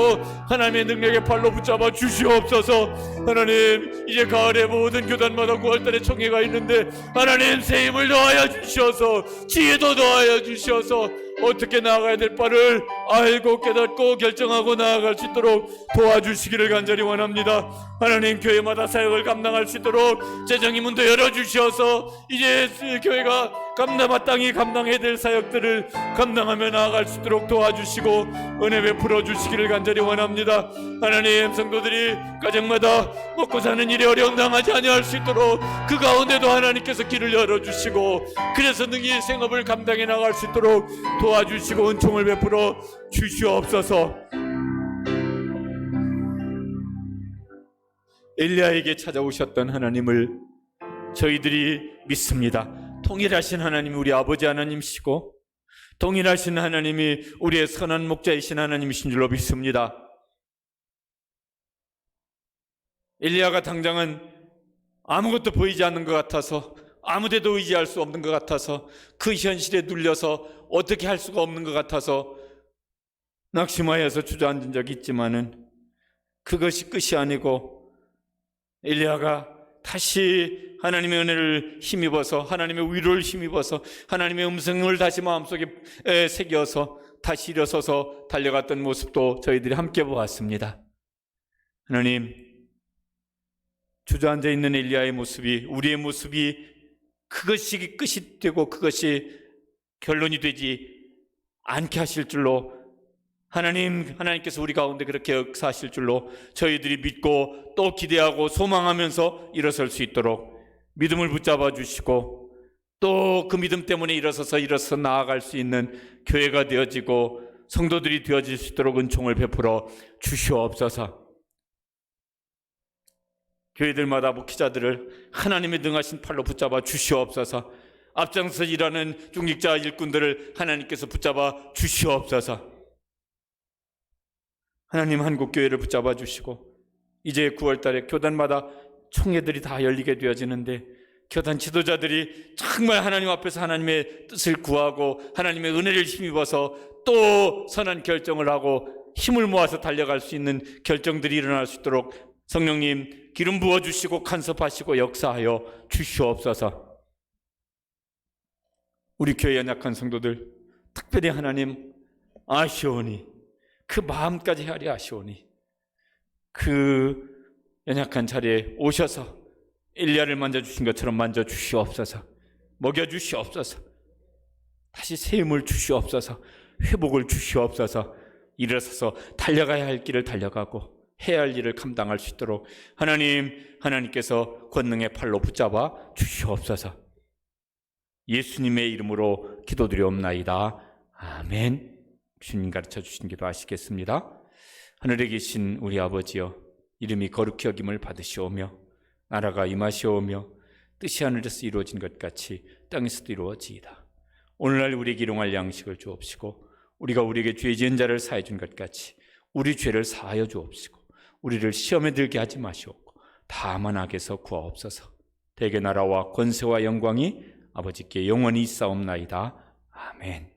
하나님의 능력의 팔로 붙잡아 주시옵소서. 하나님, 이제 가을에 모든 교단마다 9월달에 총회가 있는데 하나님 새 힘을 더하여 주시어서 지혜도 더하여 주시어서 어떻게 나아가야 될 바를 알고 깨닫고 결정하고 나아갈 수 있도록 도와주시기를 간절히 원합니다. 하나님, 교회마다 사역을 감당할 수 있도록 재정의 문도 열어주시어서 이제 교회가 마땅히 감당해야 될 사역들을 감당하며 나아갈 수 있도록 도와주시고 은혜 베풀어 주시기를 간절히 원합니다. 하나님, 성도들이 가정마다 먹고 사는 일에 어려움 당하지 아니할 수 있도록 그 가운데도 하나님께서 길을 열어주시고 그래서 능히 생업을 감당해 나갈 수 있도록 도와주시고 은총을 베풀어 주시옵소서. 엘리야에게 찾아오셨던 하나님을 저희들이 믿습니다. 통일하신 하나님이 우리 아버지 하나님이시고 동일하신 하나님이 우리의 선한 목자이신 하나님이신 줄로 믿습니다. 엘리야가 당장은 아무것도 보이지 않는 것 같아서 아무데도 의지할 수 없는 것 같아서 그 현실에 눌려서 어떻게 할 수가 없는 것 같아서 낙심하여서 주저앉은 적이 있지만은 그것이 끝이 아니고 엘리야가 다시 하나님의 은혜를 힘입어서 하나님의 위로를 힘입어서 하나님의 음성을 다시 마음속에 새겨서 다시 일어서서 달려갔던 모습도 저희들이 함께 보았습니다. 하나님, 주저앉아 있는 엘리야의 모습이 우리의 모습이 그것이 끝이 되고 그것이 결론이 되지 않게 하실 줄로 하나님께서 우리 가운데 그렇게 역사하실 줄로 저희들이 믿고 또 기대하고 소망하면서 일어설 수 있도록 믿음을 붙잡아 주시고 또 그 믿음 때문에 일어서 나아갈 수 있는 교회가 되어지고 성도들이 되어질 수 있도록 은총을 베풀어 주시옵소서. 교회들마다 목회자들을 하나님의 능하신 팔로 붙잡아 주시옵소서. 앞장서 일하는 중직자 일꾼들을 하나님께서 붙잡아 주시옵소서. 하나님, 한국교회를 붙잡아 주시고 이제 9월달에 교단마다 총회들이 다 열리게 되어지는데 교단 지도자들이 정말 하나님 앞에서 하나님의 뜻을 구하고 하나님의 은혜를 힘입어서 또 선한 결정을 하고 힘을 모아서 달려갈 수 있는 결정들이 일어날 수 있도록 성령님 기름 부어주시고 간섭하시고 역사하여 주시옵소서. 우리 교회 연약한 성도들 특별히 하나님 아시오니 그 마음까지 헤아려 아시오니 그 연약한 자리에 오셔서 엘리야를 만져주신 것처럼 만져주시옵소서. 먹여주시옵소서. 다시 새 힘을 주시옵소서. 회복을 주시옵소서. 일어서서 달려가야 할 길을 달려가고 해야 할 일을 감당할 수 있도록 하나님께서 권능의 팔로 붙잡아 주시옵소서. 예수님의 이름으로 기도드리옵나이다. 아멘. 주님 가르쳐 주신 기도 하시겠습니다. 하늘에 계신 우리 아버지여, 이름이 거룩히 여김을 받으시오며 나라가 임하시오며 뜻이 하늘에서 이루어진 것 같이 땅에서도 이루어지이다. 오늘날 우리에게 일용할 양식을 주옵시고 우리가 우리에게 죄 지은 자를 사해 준 것 같이 우리 죄를 사하여 주옵시고 우리를 시험에 들게 하지 마시옵고 다만 악에서 구하옵소서. 대개 나라와 권세와 영광이 아버지께 영원히 있사옵나이다. 아멘.